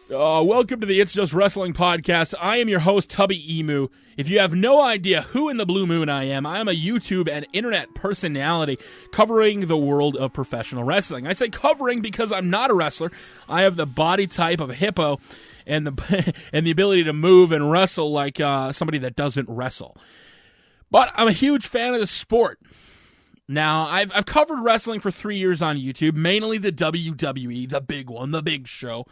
Welcome to the It's Just Wrestling podcast. I am your host, Tubby Emu. If you have no idea who in the blue moon I am a YouTube and internet personality covering the world of professional wrestling. I say covering because I'm not a wrestler. I have the body type of a hippo and the ability to move and wrestle like somebody that doesn't wrestle. But I'm a huge fan of the sport. Now, I've covered wrestling for 3 years on YouTube, mainly the WWE, the big one, the big show.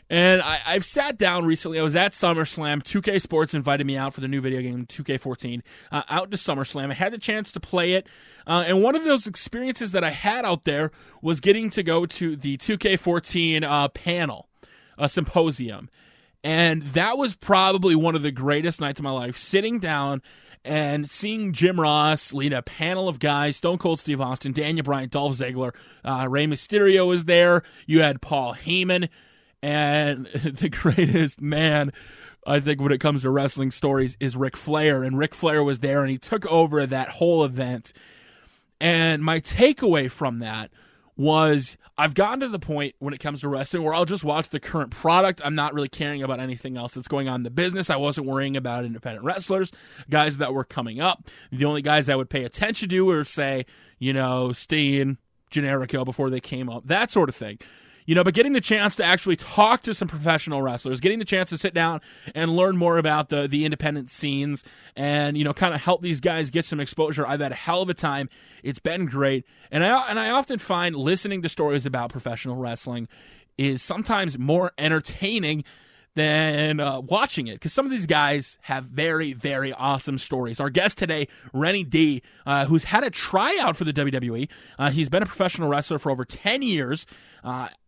And I've sat down recently. I was at SummerSlam. 2K Sports invited me out for the new video game, 2K14, out to SummerSlam. I had the chance to play it. And one of those experiences that I had out there was getting to go to the 2K14 panel, a symposium. And that was probably one of the greatest nights of my life, sitting down and seeing Jim Ross lead a panel of guys, Stone Cold Steve Austin, Daniel Bryan, Dolph Ziggler, Rey Mysterio was there. You had Paul Heyman. And the greatest man, I think, when it comes to wrestling stories is Ric Flair. And Ric Flair was there, and he took over that whole event. And my takeaway from that was I've gotten to the point when it comes to wrestling where I'll just watch the current product. I'm not really caring about anything else that's going on in the business. I wasn't worrying about independent wrestlers, guys that were coming up. The only guys I would pay attention to were, say, Steen, Generico before they came up, that sort of thing. But getting the chance to actually talk to some professional wrestlers, getting the chance to sit down and learn more about the independent scenes and, kind of help these guys get some exposure. I've had a hell of a time. It's been great. And I often find listening to stories about professional wrestling is sometimes more entertaining than watching it, because some of these guys have very, very awesome stories. Our guest today, Renny D, who's had a tryout for the WWE. He's been a professional wrestler for over 10 years.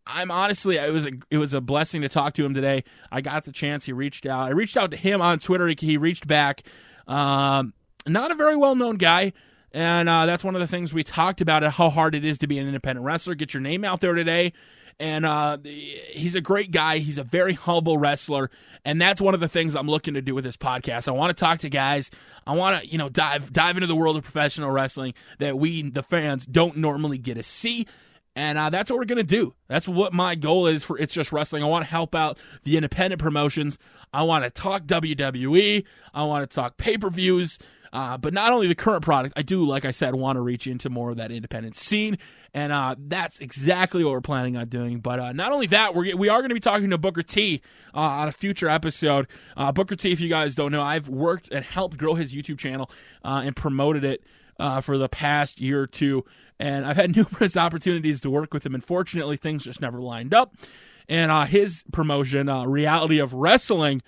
It was a blessing to talk to him today. I got the chance. He reached out. I reached out to him on Twitter. He reached back. Not a very well-known guy. And that's one of the things we talked about, how hard it is to be an independent wrestler. Get your name out there today. And he's a great guy. He's a very humble wrestler. And that's one of the things I'm looking to do with this podcast. I want to talk to guys. I want to, dive into the world of professional wrestling that we, the fans, don't normally get to see. And that's what we're going to do. That's what my goal is for It's Just Wrestling. I want to help out the independent promotions. I want to talk WWE. I want to talk pay-per-views. But not only the current product, I do, like I said, want to reach into more of that independent scene, and that's exactly what we're planning on doing. But not only that, we are going to be talking to Booker T on a future episode. Booker T, if you guys don't know, I've worked and helped grow his YouTube channel and promoted it for the past year or two, and I've had numerous opportunities to work with him. Unfortunately, things just never lined up, and his promotion, Reality of Wrestling,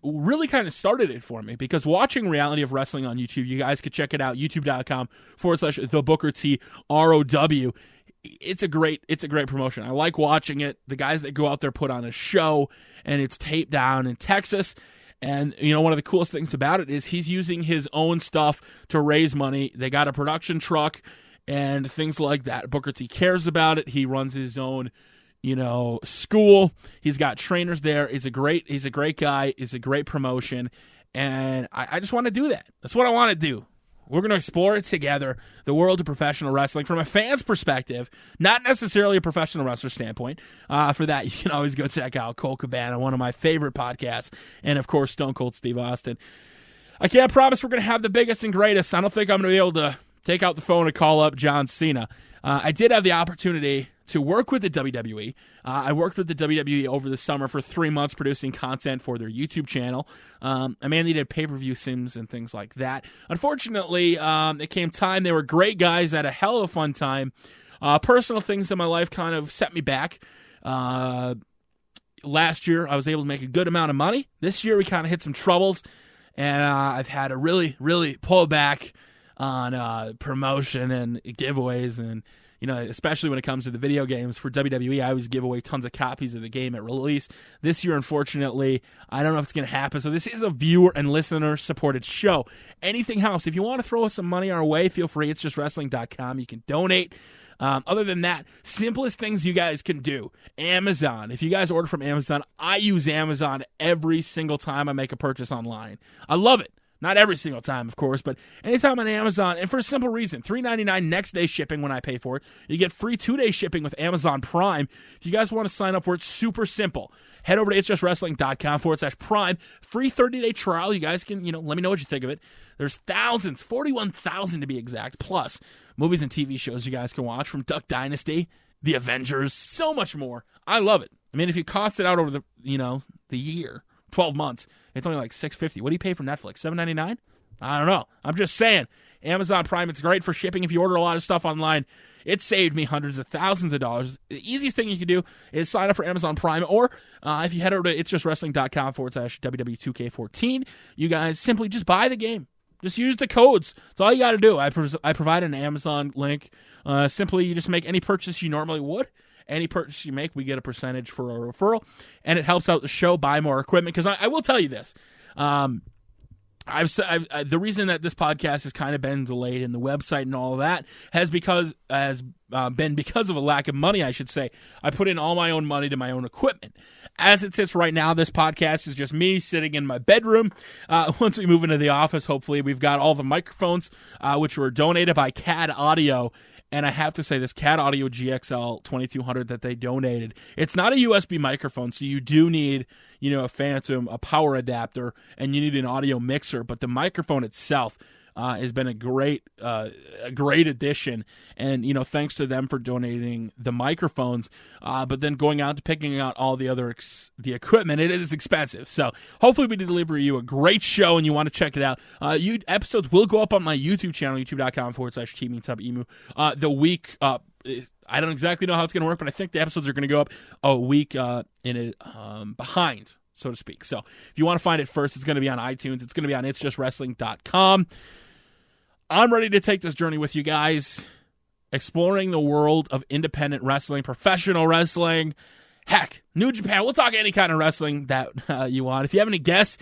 really kind of started it for me, because watching Reality of Wrestling on YouTube, you guys could check it out, youtube.com/TheBookerTROW. It's a great promotion. I like watching it. The guys that go out there put on a show, and it's taped down in Texas. And, one of the coolest things about it is he's using his own stuff to raise money. They got a production truck and things like that. Booker T cares about it. He runs his own school. He's got trainers there. He's a great guy. It's a great promotion. And I just want to do that. That's what I want to do. We're going to explore it together, the world of professional wrestling from a fan's perspective, not necessarily a professional wrestler standpoint. For that, you can always go check out Cole Cabana, one of my favorite podcasts, and, of course, Stone Cold Steve Austin. I can't promise we're going to have the biggest and greatest. I don't think I'm going to be able to take out the phone and call up John Cena. I did have the opportunity to work with the WWE. I worked with the WWE over the summer for 3 months producing content for their YouTube channel. I mainly did pay-per-view sims and things like that. Unfortunately, it came time. They were great guys. Had a hell of a fun time. Personal things in my life kind of set me back. Last year, I was able to make a good amount of money. This year, we kind of hit some troubles, and I've had to really, really pull back on promotion and giveaways, and especially when it comes to the video games. For WWE, I always give away tons of copies of the game at release. This year, unfortunately, I don't know if it's going to happen. So this is a viewer and listener supported show. Anything helps. If you want to throw us some money our way, feel free. It's justwrestling.com. You can donate. Other than that, simplest things you guys can do. Amazon. If you guys order from Amazon, I use Amazon every single time I make a purchase online. I love it. Not every single time, of course, but anytime on Amazon, and for a simple reason, $3.99 next day shipping when I pay for it. You get free 2-day shipping with Amazon Prime. If you guys want to sign up for it, super simple. Head over to itsjustwrestling.com/Prime. Free 30-day trial. You guys can, let me know what you think of it. There's thousands, 41,000 to be exact, plus movies and TV shows you guys can watch, from Duck Dynasty, The Avengers, so much more. I love it. I mean, if you cost it out over the year, 12 months, it's only like $6.50. What do you pay for Netflix? $7.99? I don't know. I'm just saying. Amazon Prime, it's great for shipping. If you order a lot of stuff online, it saved me hundreds of thousands of dollars. The easiest thing you can do is sign up for Amazon Prime, or if you head over to itsjustwrestling.com/WW2K14, you guys simply just buy the game. Just use the codes. That's all you got to do. I provide an Amazon link. Simply, you just make any purchase you normally would. Any purchase you make, we get a percentage for a referral, and it helps out the show buy more equipment. Because I will tell you this, the reason that this podcast has kind of been delayed and the website and all of that has been because of a lack of money, I should say. I put in all my own money to my own equipment. As it sits right now, this podcast is just me sitting in my bedroom. Once we move into the office, hopefully, we've got all the microphones, which were donated by CAD Audio. And I have to say, this CAD Audio GXL 2200 that they donated, it's not a USB microphone, so you do need, a phantom, a power adapter, and you need an audio mixer. But the microphone itself has been a great addition. And, thanks to them for donating the microphones. But then going out to picking out all the other the equipment, it is expensive. So hopefully we deliver you a great show and you want to check it out. Episodes will go up on my YouTube channel, youtube.com/TeamingTubEmu. The week up. I don't exactly know how it's going to work, but I think the episodes are going to go up a week behind, so to speak. So if you want to find it first, it's going to be on iTunes. It's going to be on itsjustwrestling.com. I'm ready to take this journey with you guys, exploring the world of independent wrestling, professional wrestling, heck, New Japan. We'll talk any kind of wrestling that you want. If you have any guests,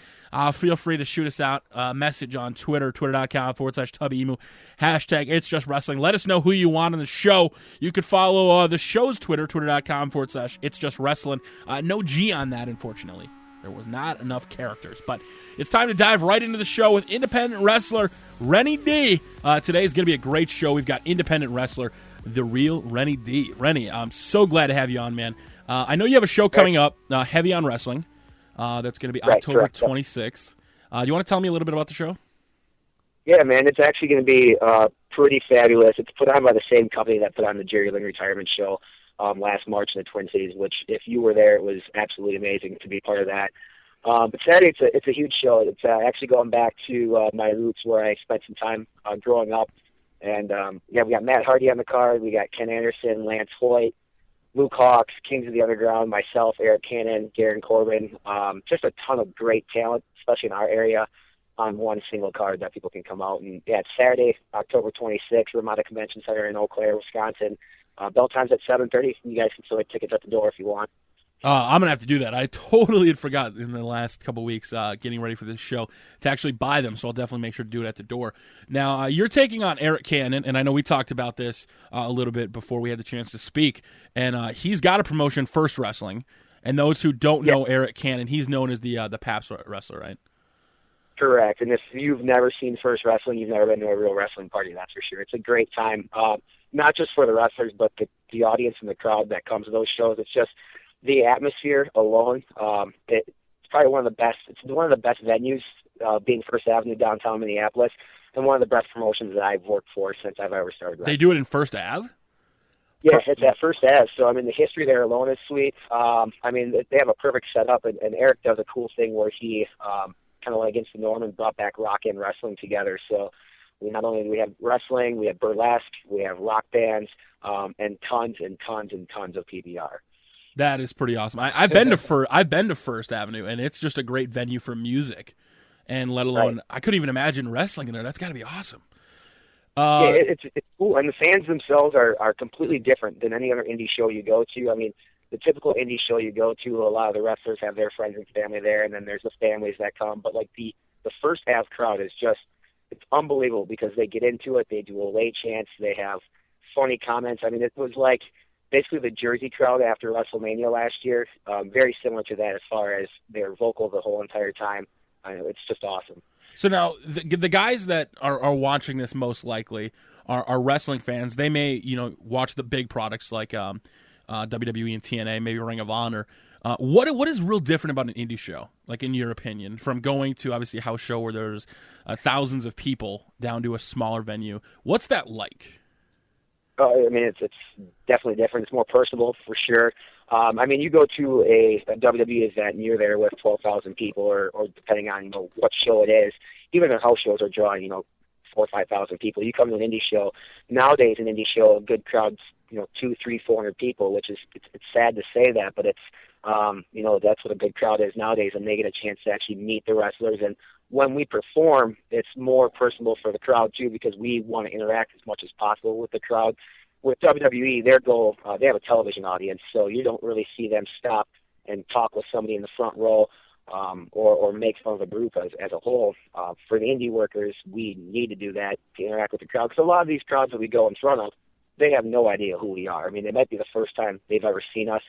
feel free to shoot us out a message on Twitter, twitter.com/TubbyEmu, #It'sJustWrestling. Let us know who you want on the show. You could follow the show's Twitter, twitter.com/It'sJustWrestling. No G on that, unfortunately. There was not enough characters. But it's time to dive right into the show with independent wrestler Renny D. Today is going to be a great show. We've got independent wrestler, the real Renny D. Renny, I'm so glad to have you on, man. I know you have a show coming up, Heavy on Wrestling. That's going to be October 26th. Do you want to tell me a little bit about the show? Yeah, man, it's actually going to be pretty fabulous. It's put on by the same company that put on the Jerry Lynn Retirement Show last March in the Twin Cities, which, if you were there, it was absolutely amazing to be part of that. But Saturday, it's a huge show. It's actually going back to my roots where I spent some time growing up. And, we got Matt Hardy on the card. We got Ken Anderson, Lance Hoyt, Luke Hawks, Kings of the Underground, myself, Eric Cannon, Garen Corbin. Just a ton of great talent, especially in our area, on one single card that people can come out. And, yeah, it's Saturday, October 26th, Ramada Convention Center in Eau Claire, Wisconsin. Bell time's at 7:30. You guys can still get tickets at the door if you want. I'm going to have to do that. I totally had forgot in the last couple weeks getting ready for this show to actually buy them, so I'll definitely make sure to do it at the door. Now, you're taking on Eric Cannon, and I know we talked about this a little bit before we had the chance to speak, and he's got a promotion, First Wrestling, and those who don't know Eric Cannon, he's known as the Paps wrestler, right? Correct, and if you've never seen First Wrestling, you've never been to a real wrestling party, that's for sure. It's a great time, not just for the wrestlers, but the audience and the crowd that comes to those shows. It's just the atmosphere alone. It's probably one of the best. It's one of the best venues, being First Avenue downtown Minneapolis, and one of the best promotions that I've worked for since I've ever started wrestling. They do it in First Ave? Yes, it's at First Ave. So, the history there alone is sweet. They have a perfect setup, and Eric does a cool thing where he kind of went against the norm and brought back rock and wrestling together. So, not only do we have wrestling, we have burlesque, we have rock bands, and tons and tons and tons of PBR. That is pretty awesome. I've been to First Avenue, and it's just a great venue for music, and let alone I couldn't even imagine wrestling in there. That's got to be awesome. It's cool, and the fans themselves are completely different than any other indie show you go to. The typical indie show you go to, a lot of the wrestlers have their friends and family there, and then there's the families that come. But the First Ave crowd is just, it's unbelievable because they get into it. They do away chants. They have funny comments. It was like basically the Jersey crowd after WrestleMania last year. Very similar to that as far as they're vocal the whole entire time. It's just awesome. So now the guys that are watching this most likely are wrestling fans. They may watch the big products like WWE and TNA, maybe Ring of Honor. What is real different about an indie show, like in your opinion, from going to obviously a house show where there's thousands of people down to a smaller venue? What's that like? I mean, it's definitely different. It's more personable for sure. I mean, you go to a WWE event and you're there with 12,000 people, or depending on what show it is. Even their house shows are drawing 4,000 or 5,000 people. You come to an indie show nowadays. An indie show, a good crowd's 200, 300, 400 people, which is it's sad to say that, but it's that's what a good crowd is nowadays, and they get a chance to actually meet the wrestlers. And when we perform, it's more personal for the crowd too, because we want to interact as much as possible with the crowd. With WWE, their goal, they have a television audience, so you don't really see them stop and talk with somebody in the front row, or make fun of the group as a whole. For the indie workers, we need to do that to interact with the crowd, because a lot of these crowds that we go in front of, they have no idea who we are. I mean, it might be the first time they've ever seen us.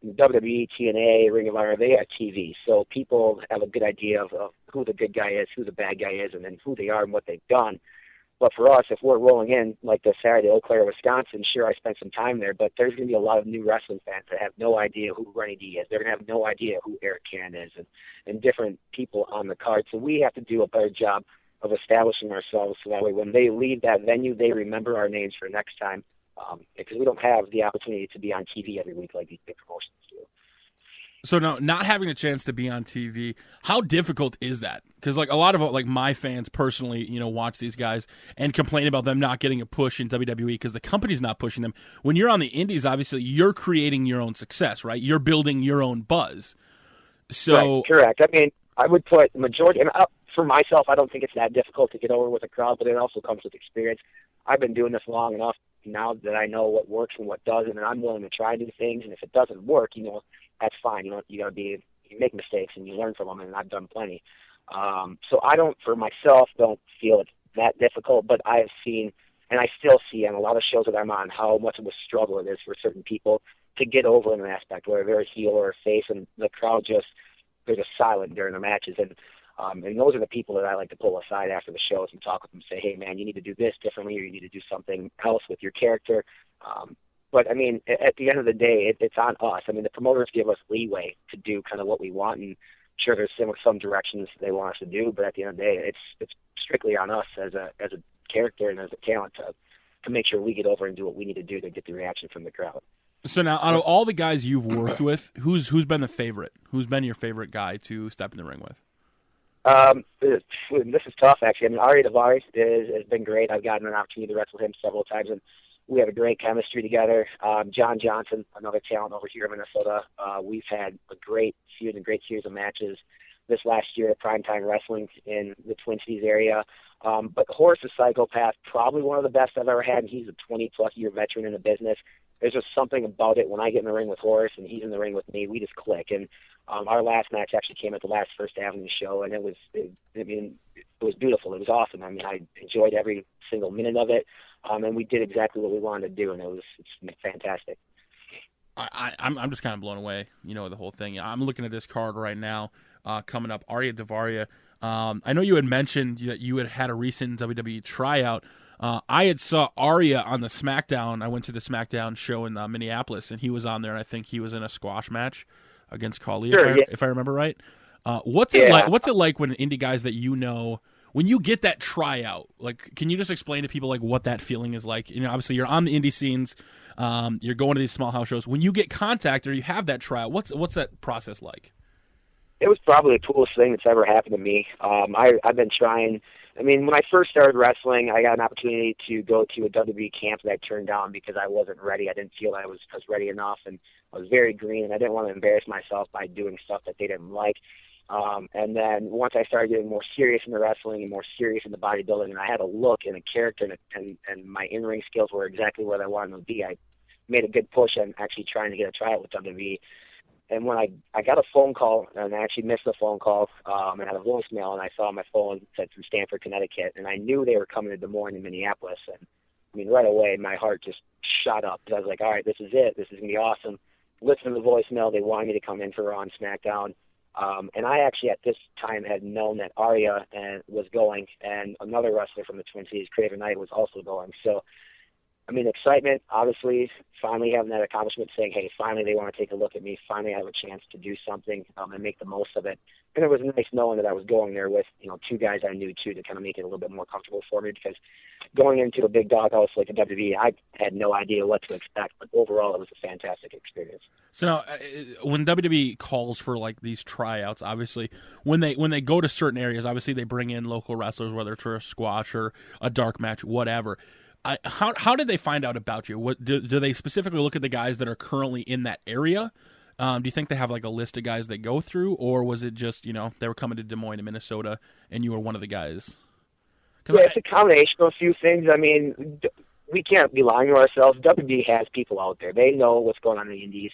WWE, TNA, Ring of Honor, they have TV, so people have a good idea of who the good guy is, who the bad guy is, and then who they are and what they've done. But for us, if we're rolling in like this Saturday, Eau Claire, Wisconsin, sure, I spent some time there, but there's going to be a lot of new wrestling fans that have no idea who Renny D is. They're going to have no idea who Eric Can is, and different people on the card. So we have to do a better job of establishing ourselves, so that way when they leave that venue, they remember our names for next time, because we don't have the opportunity to be on TV every week like these big promotions do. So now, not having a chance to be on TV, how difficult is that? Because like a lot of my fans personally, watch these guys and complain about them not getting a push in WWE because the company's not pushing them. When you're on the indies, obviously you're creating your own success, right? You're building your own buzz. So right, correct. I mean, I would put majority. And for myself, I don't think it's that difficult to get over with a crowd, but it also comes with experience. I've been doing this long enough now that I know what works and what doesn't, and I'm willing to try new things. And if it doesn't work, that's fine. You make mistakes and you learn from them, and I've done plenty. So I for myself, don't feel it's that difficult, but I have seen, and I still see on a lot of shows that I'm on, how much of a struggle it is for certain people to get over in an aspect where they're a heel or a face, and the crowd they're just silent during the matches. And those are the people that I like to pull aside after the shows and talk with them, say, hey man, you need to do this differently, or you need to do something else with your character. But, I mean, at the end of the day, it's on us. I mean, the promoters give us leeway to do kind of what we want, and sure, there's some directions they want us to do, but at the end of the day, it's strictly on us as a character and as a talent to make sure we get over and do what we need to do to get the reaction from the crowd. So now, out of all the guys you've worked with, who's been the favorite? Who's been your favorite guy to step in the ring with? This is tough, actually. I mean, Ari Daivari has been great. I've gotten an opportunity to wrestle him several times, and we have a great chemistry together. John Johnson, another talent over here in Minnesota. We've had a great feud and great series of matches this last year at Primetime Wrestling in the Twin Cities area. But Horace the Psychopath, probably one of the best I've ever had, and he's a 20-plus year veteran in the business. There's just something about it when I get in the ring with Horace and he's in the ring with me, we just click. And our last match actually came at the last First Avenue show, and it was beautiful. It was awesome. I mean, I enjoyed every single minute of it, and we did exactly what we wanted to do, and it's fantastic. I'm just kind of blown away, the whole thing. I'm looking at this card right now, coming up. Ari Daivari. I know you had mentioned that you had a recent WWE tryout. I had saw Arya on the SmackDown. I went to the SmackDown show in Minneapolis, and he was on there, and I think he was in a squash match against Khali, sure, if I remember right. What's it like when indie guys that when you get that tryout? Like, can you just explain to people like what that feeling is like? Obviously you're on the indie scenes, you're going to these small house shows. When you get contacted or you have that tryout, what's that process like? It was probably the coolest thing that's ever happened to me. I've been trying. I mean, when I first started wrestling, I got an opportunity to go to a WWE camp that I turned down because I wasn't ready. I didn't feel I was ready enough, and I was very green, and I didn't want to embarrass myself by doing stuff that they didn't like. And then once I started getting more serious in the wrestling and more serious in the bodybuilding, and I had a look and a character, and my in-ring skills were exactly where I wanted them to be, I made a good push on actually trying to get a tryout with WWE. And when I got a phone call, and I actually missed the phone call, and had a voicemail, and I saw my phone said from Stamford, Connecticut, and I knew they were coming to Des Moines in Minneapolis. And I mean, right away, my heart just shot up, because I was like, all right, this is it. This is going to be awesome. Listened to the voicemail. They wanted me to come in for Raw and SmackDown. And I actually at this time had known that Arya was going, and another wrestler from the Twin Cities, Craven Knight, was also going. So, I mean, excitement, obviously, finally having that accomplishment, saying, hey, finally they want to take a look at me. Finally I have a chance to do something and make the most of it. And it was nice knowing that I was going there with, two guys I knew, too, to kind of make it a little bit more comfortable for me, because going into a big doghouse like the WWE, I had no idea what to expect. But overall, it was a fantastic experience. So now, when WWE calls for like these tryouts, obviously, when they go to certain areas, obviously they bring in local wrestlers, whether it's for a squash or a dark match, whatever. How did they find out about you? What do they specifically look at the guys that are currently in that area? Do you think they have like a list of guys they go through, or was it just they were coming to Des Moines, Minnesota, and you were one of the guys? Yeah, it's a combination of a few things. I mean, we can't be lying to ourselves. WWE has people out there. They know what's going on in the Indies.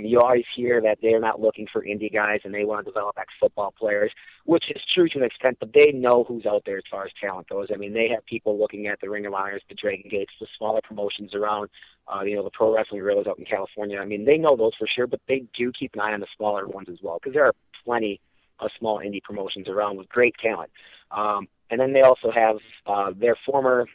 You always hear that they're not looking for indie guys and they want to develop ex-football players, which is true to an extent, but they know who's out there as far as talent goes. I mean, they have people looking at the Ring of Honors, the Dragon Gates, the smaller promotions around, the Pro Wrestling Guerrillas out in California. I mean, they know those for sure, but they do keep an eye on the smaller ones as well, because there are plenty of small indie promotions around with great talent. And then they also have their former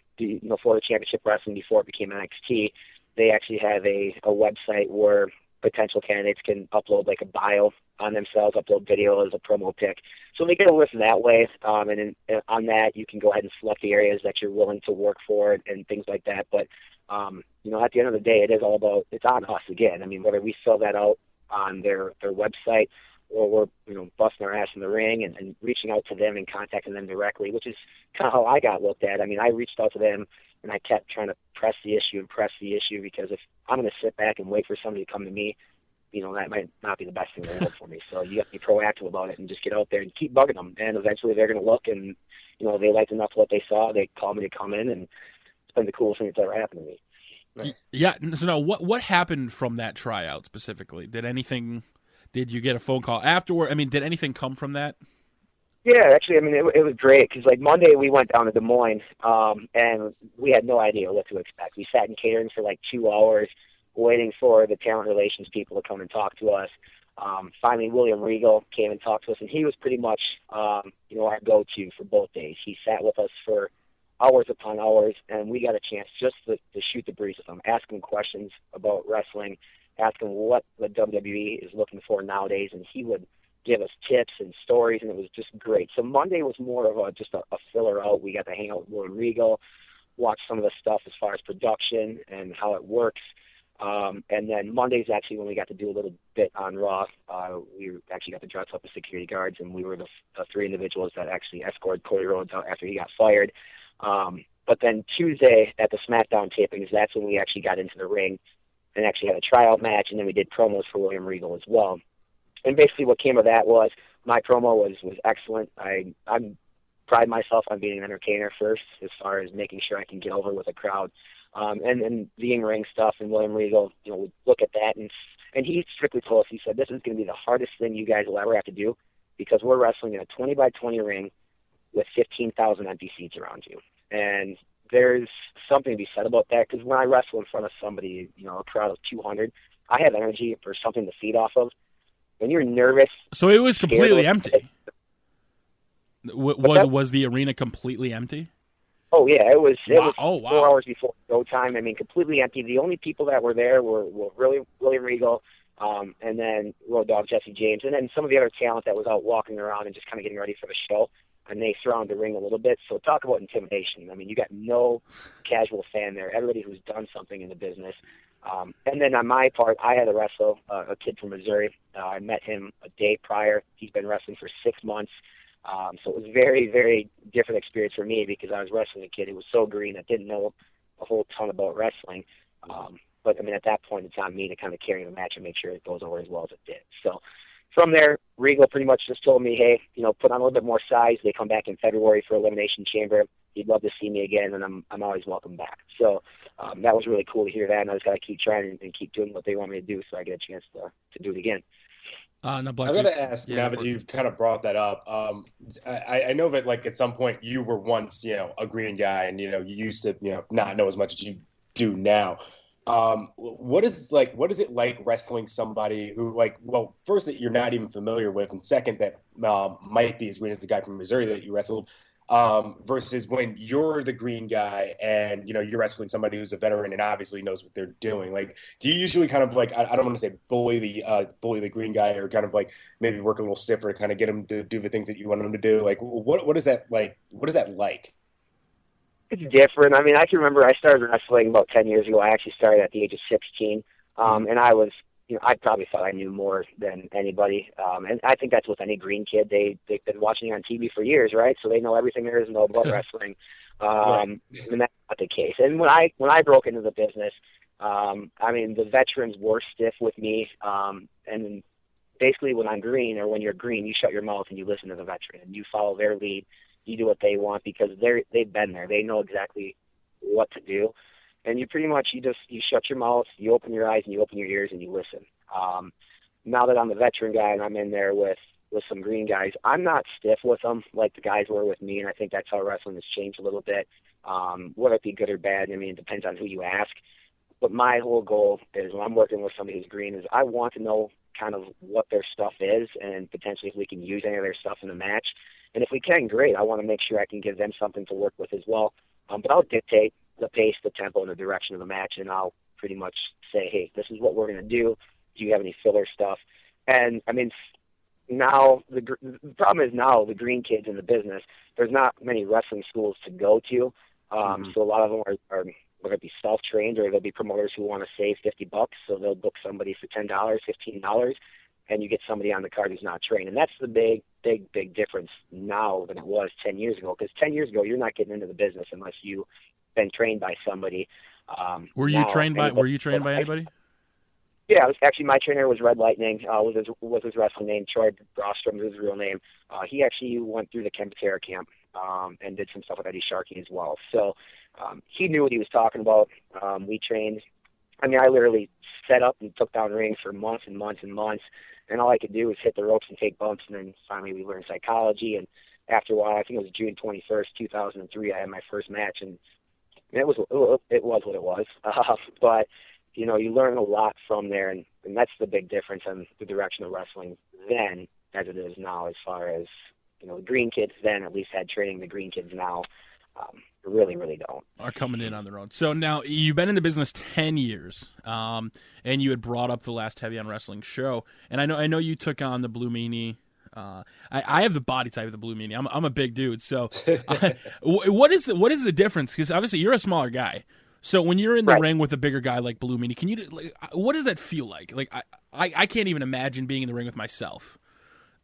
Florida Championship Wrestling before it became NXT. They actually have a website where potential candidates can upload like a bio on themselves, upload video as a promo pic. So they get a list that way, and on that you can go ahead and select the areas that you're willing to work for and things like that. But at the end of the day, it is all about, it's on us again. I mean, whether we fill that out on their website or we're busting our ass in the ring and reaching out to them and contacting them directly, which is kind of how I got looked at. I mean, I reached out to them and I kept trying to press the issue, because if I'm going to sit back and wait for somebody to come to me, that might not be the best thing in the world for me. So you have to be proactive about it and just get out there and keep bugging them. And eventually they're going to look and, they liked enough what they saw. They called me to come in, and it's been the coolest thing that's ever happened to me. Nice. Yeah. So now what happened from that tryout specifically? Did you get a phone call afterward? I mean, did anything come from that? Yeah, actually, I mean, it was great, because like Monday we went down to Des Moines, and we had no idea what to expect. We sat in catering for like 2 hours waiting for the talent relations people to come and talk to us. Finally, William Regal came and talked to us, and he was pretty much, our go-to for both days. He sat with us for hours upon hours, and we got a chance just to shoot the breeze with him, ask him questions about wrestling, ask him what the WWE is looking for nowadays, and he would give us tips and stories, and it was just great. So Monday was more of just a filler out. We got to hang out with William Regal, watch some of the stuff as far as production and how it works. And then Monday's actually when we got to do a little bit on Raw. We actually got to dress up as security guards, and we were the 3 individuals that actually escorted Cody Rhodes out after he got fired. But then Tuesday at the SmackDown tapings, that's when we actually got into the ring and actually had a tryout match, and then we did promos for William Regal as well. And basically what came of that was my promo was excellent. I pride myself on being an entertainer first, as far as making sure I can get over with a crowd. And the in-ring stuff, and William Regal, would look at that, and he strictly told us, he said, this is going to be the hardest thing you guys will ever have to do, because we're wrestling in a 20 by 20 ring with 15,000 empty seats around you. And there's something to be said about that, because when I wrestle in front of somebody, a crowd of 200, I have energy for something to feed off of. When you're nervous... So it was completely empty. Was the arena completely empty? Oh, yeah. It was 4 wow. hours before go time. I mean, completely empty. The only people that were there were really William Regal, and then Road Dogg Jesse James, and then some of the other talent that was out walking around and just kind of getting ready for the show. And they surrounded the ring a little bit. So talk about intimidation. I mean, you got no casual fan there. Everybody who's done something in the business. And then on my part, I had to wrestle a kid from Missouri. I met him a day prior. He's been wrestling for 6 months. So it was very, very different experience for me, because I was wrestling a kid who was so green that didn't know a whole ton about wrestling. But, I mean, at that point, it's on me to kind of carry the match and make sure it goes over as well as it did. So from there, Regal pretty much just told me, hey, put on a little bit more size. They come back in February for Elimination Chamber. He'd love to see me again, and I'm always welcome back. So that was really cool to hear that, and I just got to keep trying and keep doing what they want me to do, so I get a chance to do it again. I got to ask, now that you've kind of brought that up, I know that, like, at some point you were once, a green guy, and, you used to, not know as much as you do now. What is it like wrestling somebody who first that you're not even familiar with, and second that might be as great as the guy from Missouri that you wrestled, versus when you're the green guy and you're wrestling somebody who's a veteran and obviously knows what they're doing. Like, do you usually kind of I don't want to say bully the green guy, or kind of maybe work a little stiffer to kind of get him to do the things that you want him to do? Like, what is that like? What is that like? It's different. I mean, I can remember I started wrestling about 10 years ago. I actually started at the age of 16, and I was, I probably thought I knew more than anybody. And I think that's with any green kid. They've been watching on TV for years, right? So they know everything there is to know about wrestling. And that's not the case. And when I broke into the business, I mean, the veterans were stiff with me. And basically when I'm green, or when you're green, you shut your mouth and you listen to the veteran and you follow their lead. You do what they want because they've been there. They know exactly what to do. And you pretty much, you shut your mouth, you open your eyes and you open your ears and you listen. Now that I'm the veteran guy and I'm in there with some green guys, I'm not stiff with them like the guys were with me. And I think that's how wrestling has changed a little bit. Whether it be good or bad, I mean, it depends on who you ask. But my whole goal is when I'm working with somebody who's green is I want to know kind of what their stuff is and potentially if we can use any of their stuff in the match. And if we can, great. I want to make sure I can give them something to work with as well. But I'll dictate the pace, the tempo, and the direction of the match, and I'll pretty much say, hey, this is what we're going to do. Do you have any filler stuff? And, I mean, now the problem is now the green kids in the business, there's not many wrestling schools to go to. So a lot of them are whether it be self-trained or there'll be promoters who want to save $50, so they'll book somebody for $10, $15, and you get somebody on the card who's not trained. And that's the big difference now than it was 10 years ago. Because 10 years ago, you're not getting into the business unless you've been trained by somebody. Were you trained by anybody? Yeah, my trainer was Red Lightning, was his wrestling name. Troy Brostrom was his real name. He actually went through the Kempatera camp and did some stuff with Eddie Sharkey as well. So he knew what he was talking about. We trained. I mean, I literally set up and took down rings for months and months and months. And all I could do was hit the ropes and take bumps. And then finally we learned psychology. And after a while, I think it was June 21st, 2003, I had my first match. And it was what it was. But, you learn a lot from there. And that's the big difference in the direction of wrestling then as it is now, as far as, the green kids then at least had training. The green kids now really don't. Are coming in on their own. So now you've been in the business 10 years, and you had brought up the last Heavy on Wrestling show, and I know you took on the Blue Meanie. I have the body type of the Blue Meanie. I'm a big dude. So what is the difference? Because obviously you're a smaller guy. So when you're in the ring with a bigger guy like Blue Meanie, can you what does that feel like? Like I can't even imagine being in the ring with myself.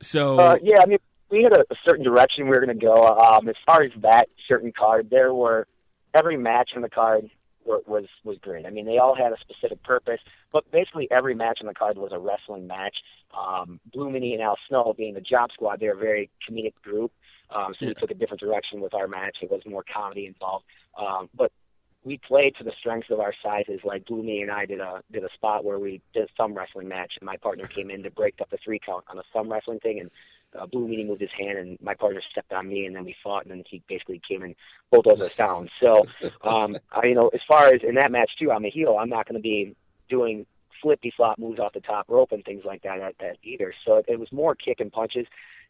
So yeah, I mean, we had a certain direction we were going to go. As far as that certain card, every match on the card was great. I mean, they all had a specific purpose, but basically every match on the card was a wrestling match. Blue Meanie and Al Snow being the Job Squad, they're a very comedic group, so we took a different direction with our match. It was more comedy involved, but we played to the strengths of our sizes. Like Blue Meanie and I did a spot where we did a thumb wrestling match, and my partner came in to break up the 3 count on a thumb wrestling thing, and Blue Meanie moved his hand, and my partner stepped on me, and then we fought, and then he basically came and bulldozed us down. So, as far as in that match too, I'm a heel. I'm not going to be doing flippy flop moves off the top rope and things like that either. So it was more kick and punches.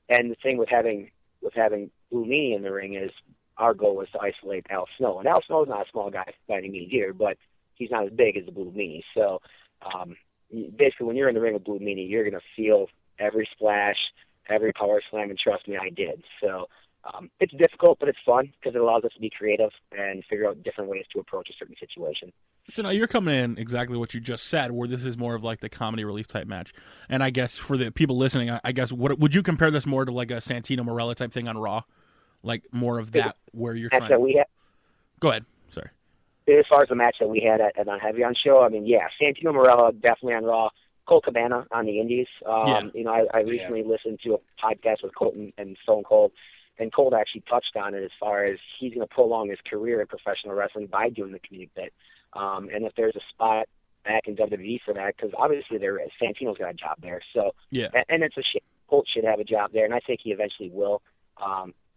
And the thing with having Blue Meanie in the ring is our goal was to isolate Al Snow, and Al Snow is not a small guy by any means either, but he's not as big as the Blue Meanie. So basically, when you're in the ring with Blue Meanie, you're going to feel every splash, every power slam, and trust me, I did. So it's difficult, but it's fun because it allows us to be creative and figure out different ways to approach a certain situation. So now you're coming in exactly what you just said, where this is more of like the comedy relief type match. And I guess for the people listening, I guess what would you compare this more to, like a Santino Marella type thing on Raw? Like more of that where you're trying to... Go ahead. Sorry. As far as the match that we had at on Heavy On Show, I mean, yeah, Santino Marella definitely on Raw. Colt Cabana on the Indies. I recently listened to a podcast with Colt and Stone Cold, and Colt actually touched on it as far as he's going to prolong his career in professional wrestling by doing the comedic bit. And if there's a spot back in WWE for that, because obviously Santino's got a job there. So, and it's a shame. Colt should have a job there, and I think he eventually will.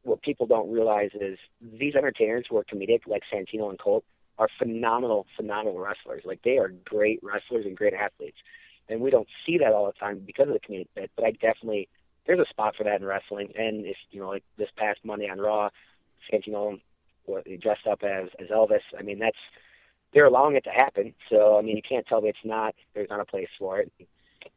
What people don't realize is these entertainers who are comedic, like Santino and Colt, are phenomenal wrestlers. Like, they are great wrestlers and great athletes. And we don't see that all the time because of the community bit, but there's a spot for that in wrestling. And if, like this past Monday on Raw, Santino dressed up as Elvis, I mean, they're allowing it to happen. So, I mean, you can't tell me there's not a place for it.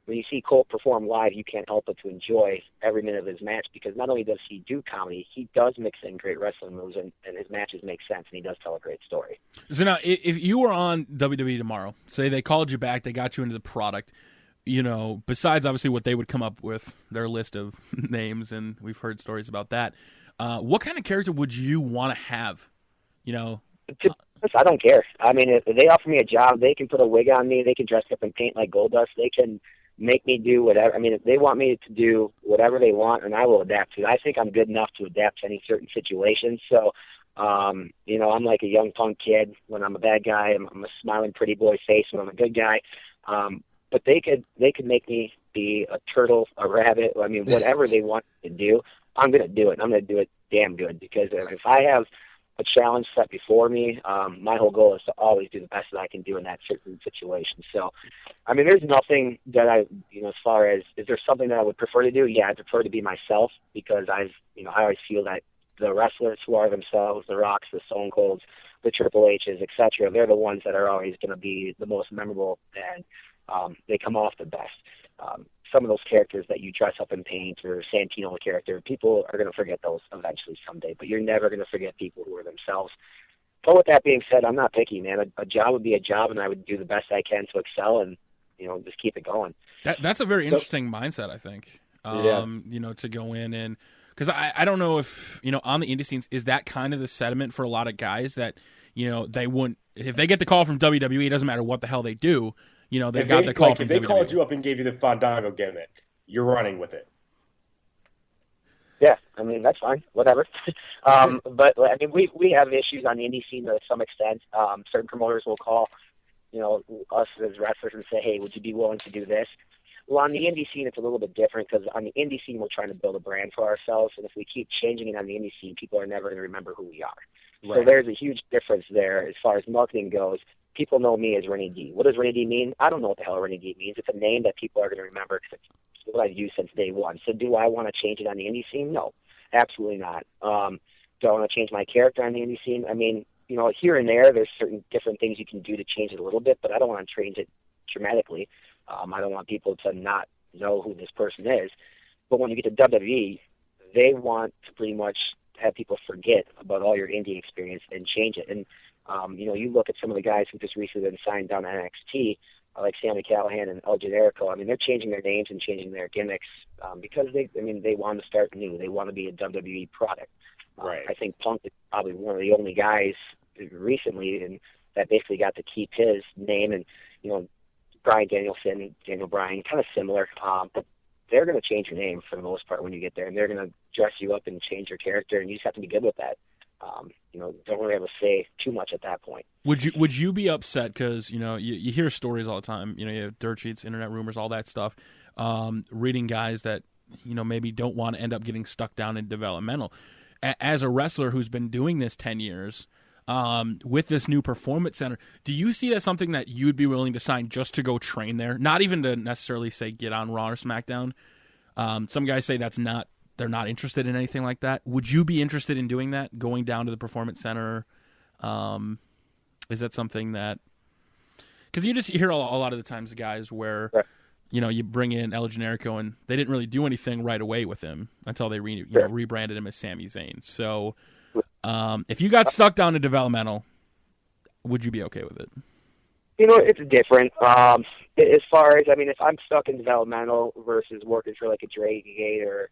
When you see Colt perform live, you can't help but to enjoy every minute of his match, because not only does he do comedy, he does mix in great wrestling moves, and his matches make sense, and he does tell a great story. So now, if you were on WWE tomorrow, say they called you back, they got you into the product, besides obviously what they would come up with, their list of names, and we've heard stories about that, what kind of character would you want to have? I don't care. I mean, if they offer me a job, they can put a wig on me, they can dress up and paint like Goldust, they can make me do whatever. I mean, if they want me to do whatever they want, and I will adapt to it. I think I'm good enough to adapt to any certain situation. So, I'm like a young punk kid when I'm a bad guy. I'm a smiling pretty boy face when I'm a good guy. But they could make me be a turtle, a rabbit. I mean, whatever they want to do, I'm going to do it. I'm going to do it damn good, because if I have a challenge set before me, my whole goal is to always do the best that I can do in that certain situation. So, I mean, there's nothing that as far as, is there something that I would prefer to do? Yeah, I prefer to be myself, because I always feel that the wrestlers who are themselves, the Rocks, the Stone Colds, the Triple H's, etc., they're the ones that are always going to be the most memorable, and they come off the best. Some of those characters that you dress up in paint, or Santino character, people are going to forget those eventually someday, but you're never going to forget people who are themselves. But with that being said, I'm not picky, man. A job would be a job, and I would do the best I can to excel and, just keep it going. That's a very interesting mindset, I think. To go in and, because I don't know if, on the indie scenes, is that kind of the sentiment for a lot of guys that, they wouldn't, if they get the call from WWE, it doesn't matter what the hell they do, they got the call from WWE. If they called you up and gave you the Fandango gimmick, you're running with it. Yeah, I mean, that's fine, whatever. But I mean, we have issues on the indie scene to some extent. Certain promoters will call, us as wrestlers and say, hey, would you be willing to do this? Well, on the indie scene, it's a little bit different, because on the indie scene, we're trying to build a brand for ourselves, and if we keep changing it on the indie scene, people are never going to remember who we are. Right. So there's a huge difference there as far as marketing goes. People know me as Renny D. What does Renny D mean? I don't know what the hell Renny D means. It's a name that people are going to remember, because it's what I've used since day one. So do I want to change it on the indie scene? No, absolutely not. Do I want to change my character on the indie scene? I mean, here and there's certain different things you can do to change it a little bit, but I don't want to change it dramatically. I don't want people to not know who this person is. But when you get to WWE, they want to pretty much have people forget about all your indie experience and change it. And, you look at some of the guys who just recently been signed down to NXT, like Sami Callihan and El Generico. I mean, they're changing their names and changing their gimmicks because they want to start new. They want to be a WWE product. Right. I think Punk is probably one of the only guys recently and that basically got to keep his name. And, Bryan Danielson, Daniel Bryan, kind of similar. But they're going to change your name for the most part when you get there, and they're going to dress you up and change your character, and you just have to be good with that. Don't really have to say too much at that point. Would you be upset because you hear stories all the time? You have dirt sheets, internet rumors, all that stuff. Reading guys that maybe don't want to end up getting stuck down in developmental. As a wrestler who's been doing this 10 years. With this new performance center, do you see that something that you'd be willing to sign just to go train there? Not even to necessarily say get on Raw or SmackDown. Some guys say they're not interested in anything like that. Would you be interested in doing that, going down to the performance center? Is that something that, because you just hear a lot of the times guys where, right. You bring in El Generico and they didn't really do anything right away with him until they rebranded him as Sami Zayn. So, if you got stuck down to developmental, would you be okay with it? It's different. As far as, if I'm stuck in developmental versus working for like a Dragon Gate or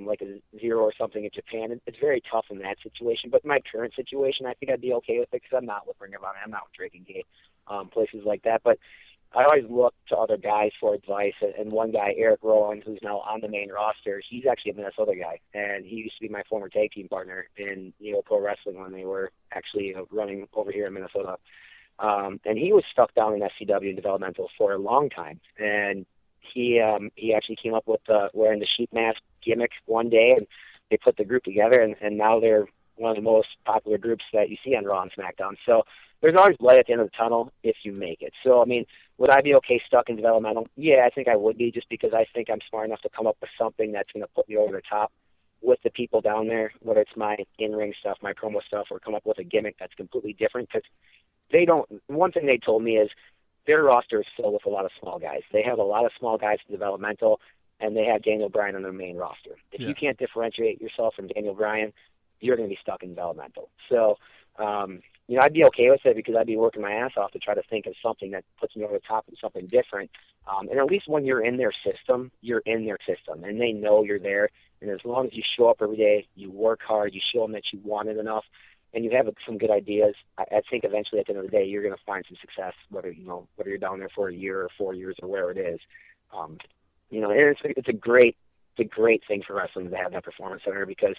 like a Zero or something in Japan, it's very tough in that situation. But my current situation, I think I'd be okay with it because I'm not with Ring of Honor, I'm not with Dragon Gate, places like that. But I always look to other guys for advice, and one guy, Eric Rowan, who's now on the main roster, he's actually a Minnesota guy, and he used to be my former tag team partner in Pro Wrestling when they were actually running over here in Minnesota. And he was stuck down in FCW and developmental for a long time, and he actually came up with wearing the sheep mask gimmick one day, and they put the group together, and now they're one of the most popular groups that you see on Raw and SmackDown. So there's always light at the end of the tunnel if you make it. So, I mean, would I be okay stuck in developmental? Yeah, I think I would be, just because I think I'm smart enough to come up with something that's going to put me over the top with the people down there, whether it's my in-ring stuff, my promo stuff, or come up with a gimmick that's completely different. Because one thing they told me is their roster is filled with a lot of small guys. They have a lot of small guys in developmental, and they have Daniel Bryan on their main roster. If you can't differentiate yourself from Daniel Bryan, you're going to be stuck in developmental. So, I'd be okay with it, because I'd be working my ass off to try to think of something that puts me over the top and something different. And at least when you're in their system, and they know you're there. And as long as you show up every day, you work hard, you show them that you want it enough, and you have some good ideas, I think eventually at the end of the day, you're going to find some success, whether you're down there for a year or 4 years or wherever it is. And it's a great thing for wrestling to have that performance center, because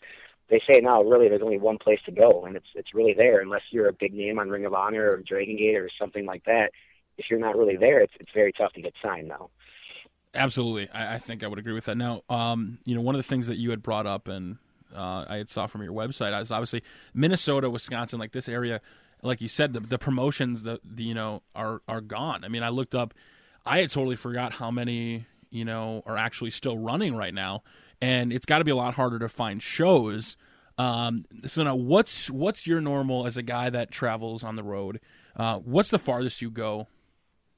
they say now really there's only one place to go, and it's really there. Unless you're a big name on Ring of Honor or Dragon Gate or something like that, if you're not really there, it's very tough to get signed now. Absolutely. I think I would agree with that. Now, one of the things that you had brought up, and I had saw from your website, is obviously Minnesota, Wisconsin, like this area, like you said, the promotions that are gone. I mean, I looked up, I had totally forgot how many are actually still running right now, and it's got to be a lot harder to find shows. So now, what's your normal as a guy that travels on the road? What's the farthest you go?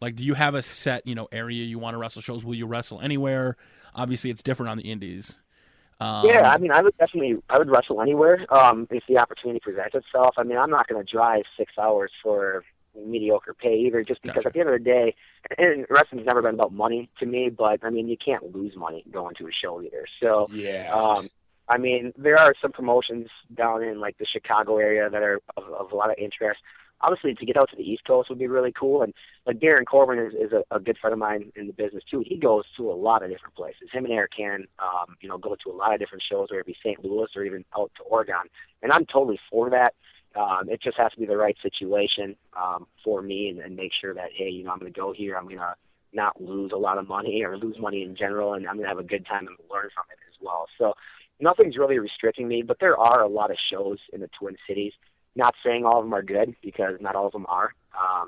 Like, do you have a set, area you want to wrestle shows? Will you wrestle anywhere? Obviously, it's different on the indies. Yeah, I mean, I would wrestle anywhere if the opportunity presents itself. I mean, I'm not going to drive 6 hours for mediocre pay either, just because at the end of the day, and wrestling's never been about money to me, but, I mean, you can't lose money going to a show either. So, yeah. I mean, there are some promotions down in, like, the Chicago area that are of a lot of interest. Obviously, to get out to the East Coast would be really cool. And like Darren Corbin is a good friend of mine in the business too. He goes to a lot of different places. Him and Eric can, go to a lot of different shows, whether it be St. Louis or even out to Oregon. And I'm totally for that. It just has to be the right situation for me, and make sure that, hey, I'm going to go here. I'm going to not lose a lot of money or lose money in general, and I'm going to have a good time and learn from it as well. So nothing's really restricting me, but there are a lot of shows in the Twin Cities. Not saying all of them are good, because not all of them are.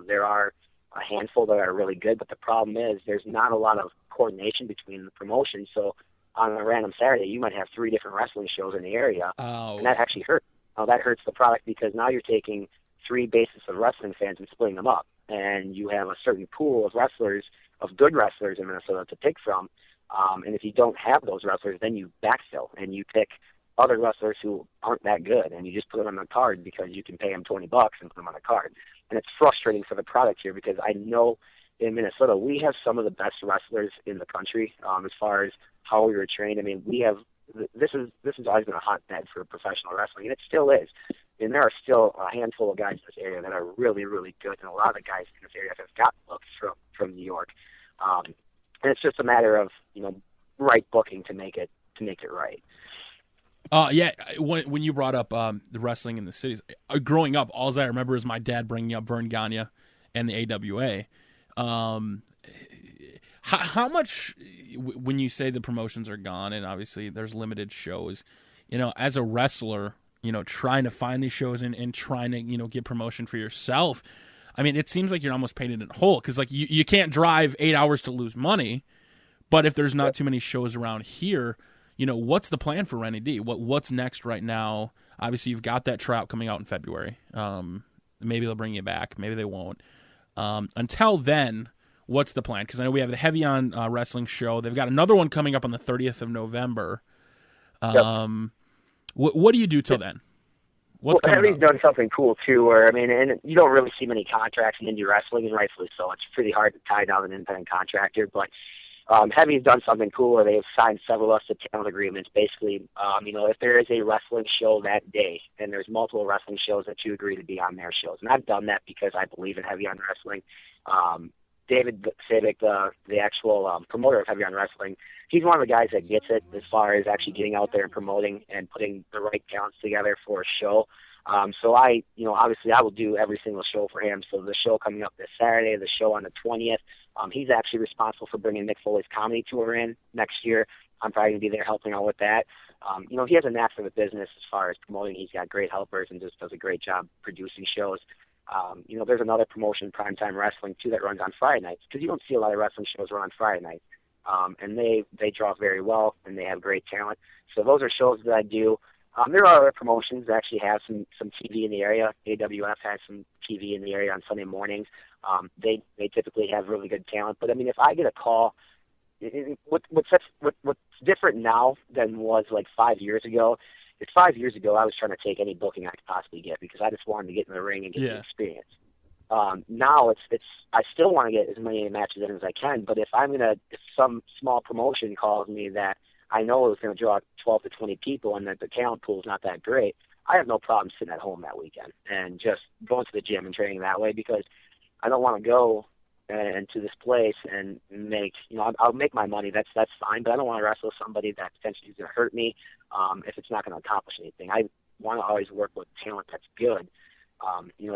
There are a handful that are really good, but the problem is there's not a lot of coordination between the promotions. So on a random Saturday, you might have 3 different wrestling shows in the area, and that actually hurts. That hurts the product, because now you're taking 3 bases of wrestling fans and splitting them up, and you have a certain pool of wrestlers, of good wrestlers in Minnesota to pick from. And if you don't have those wrestlers, then you backfill and you pick other wrestlers who aren't that good, and you just put them on the card because you can pay them $20 and put them on the card. And it's frustrating for the product here, because I know in Minnesota we have some of the best wrestlers in the country as far as how we were trained. I mean, we have this has always been a hotbed for professional wrestling, and it still is. And there are still a handful of guys in this area that are really, really good, and a lot of the guys in this area have got books from New York. And it's just a matter of right booking to make it right. Yeah, when you brought up the wrestling in the cities, growing up, all I remember is my dad bringing up Vern Gagne and the AWA. How much, when you say the promotions are gone, and obviously there's limited shows, as a wrestler, trying to find these shows and trying to, get promotion for yourself, I mean, it seems like you're almost painted in a hole, because like you can't drive 8 hours to lose money, but if there's not too many shows around here, what's the plan for Renny D? What's next right now? Obviously, you've got that tryout coming out in February. Maybe they'll bring you back. Maybe they won't. Until then, what's the plan? Because I know we have the Heavy On Wrestling show. They've got another one coming up on the 30th of November. What do you do till then? Heavy's done something cool, too, where, I mean, and you don't really see many contracts in indie wrestling, and rightfully so. It's pretty hard to tie down an independent contractor, but Heavy's done something cool where they've signed several of us to talent agreements. Basically, if there is a wrestling show that day, and there's multiple wrestling shows that you agree to be on their shows. And I've done that because I believe in Heavy on Wrestling. David Savick, the actual promoter of Heavy on Wrestling, he's one of the guys that gets it as far as actually getting out there and promoting and putting the right talents together for a show. So I, obviously I will do every single show for him. So the show coming up this Saturday, the show on the 20th, he's actually responsible for bringing Mick Foley's comedy tour in next year. I'm probably going to be there helping out with that. He has a knack for the business as far as promoting. He's got great helpers and just does a great job producing shows. There's another promotion, Primetime Wrestling, too, that runs on Friday nights, because you don't see a lot of wrestling shows run on Friday nights. And they draw very well, and they have great talent. So those are shows that I do. There are other promotions that actually have some TV in the area. AWF has some TV in the area on Sunday mornings. They typically have really good talent. But, I mean, if I get a call, what's different now than was like 5 years ago is 5 years ago I was trying to take any booking I could possibly get because I just wanted to get in the ring and get the experience. Now it's I still want to get as many matches in as I can, but if some small promotion calls me that I know is going to draw 12 to 20 people and that the talent pool is not that great, I have no problem sitting at home that weekend and just going to the gym and training that way, because I don't want to go into this place and make, I'll make my money. That's fine, but I don't want to wrestle somebody that potentially is going to hurt me if it's not going to accomplish anything. I want to always work with talent that's good.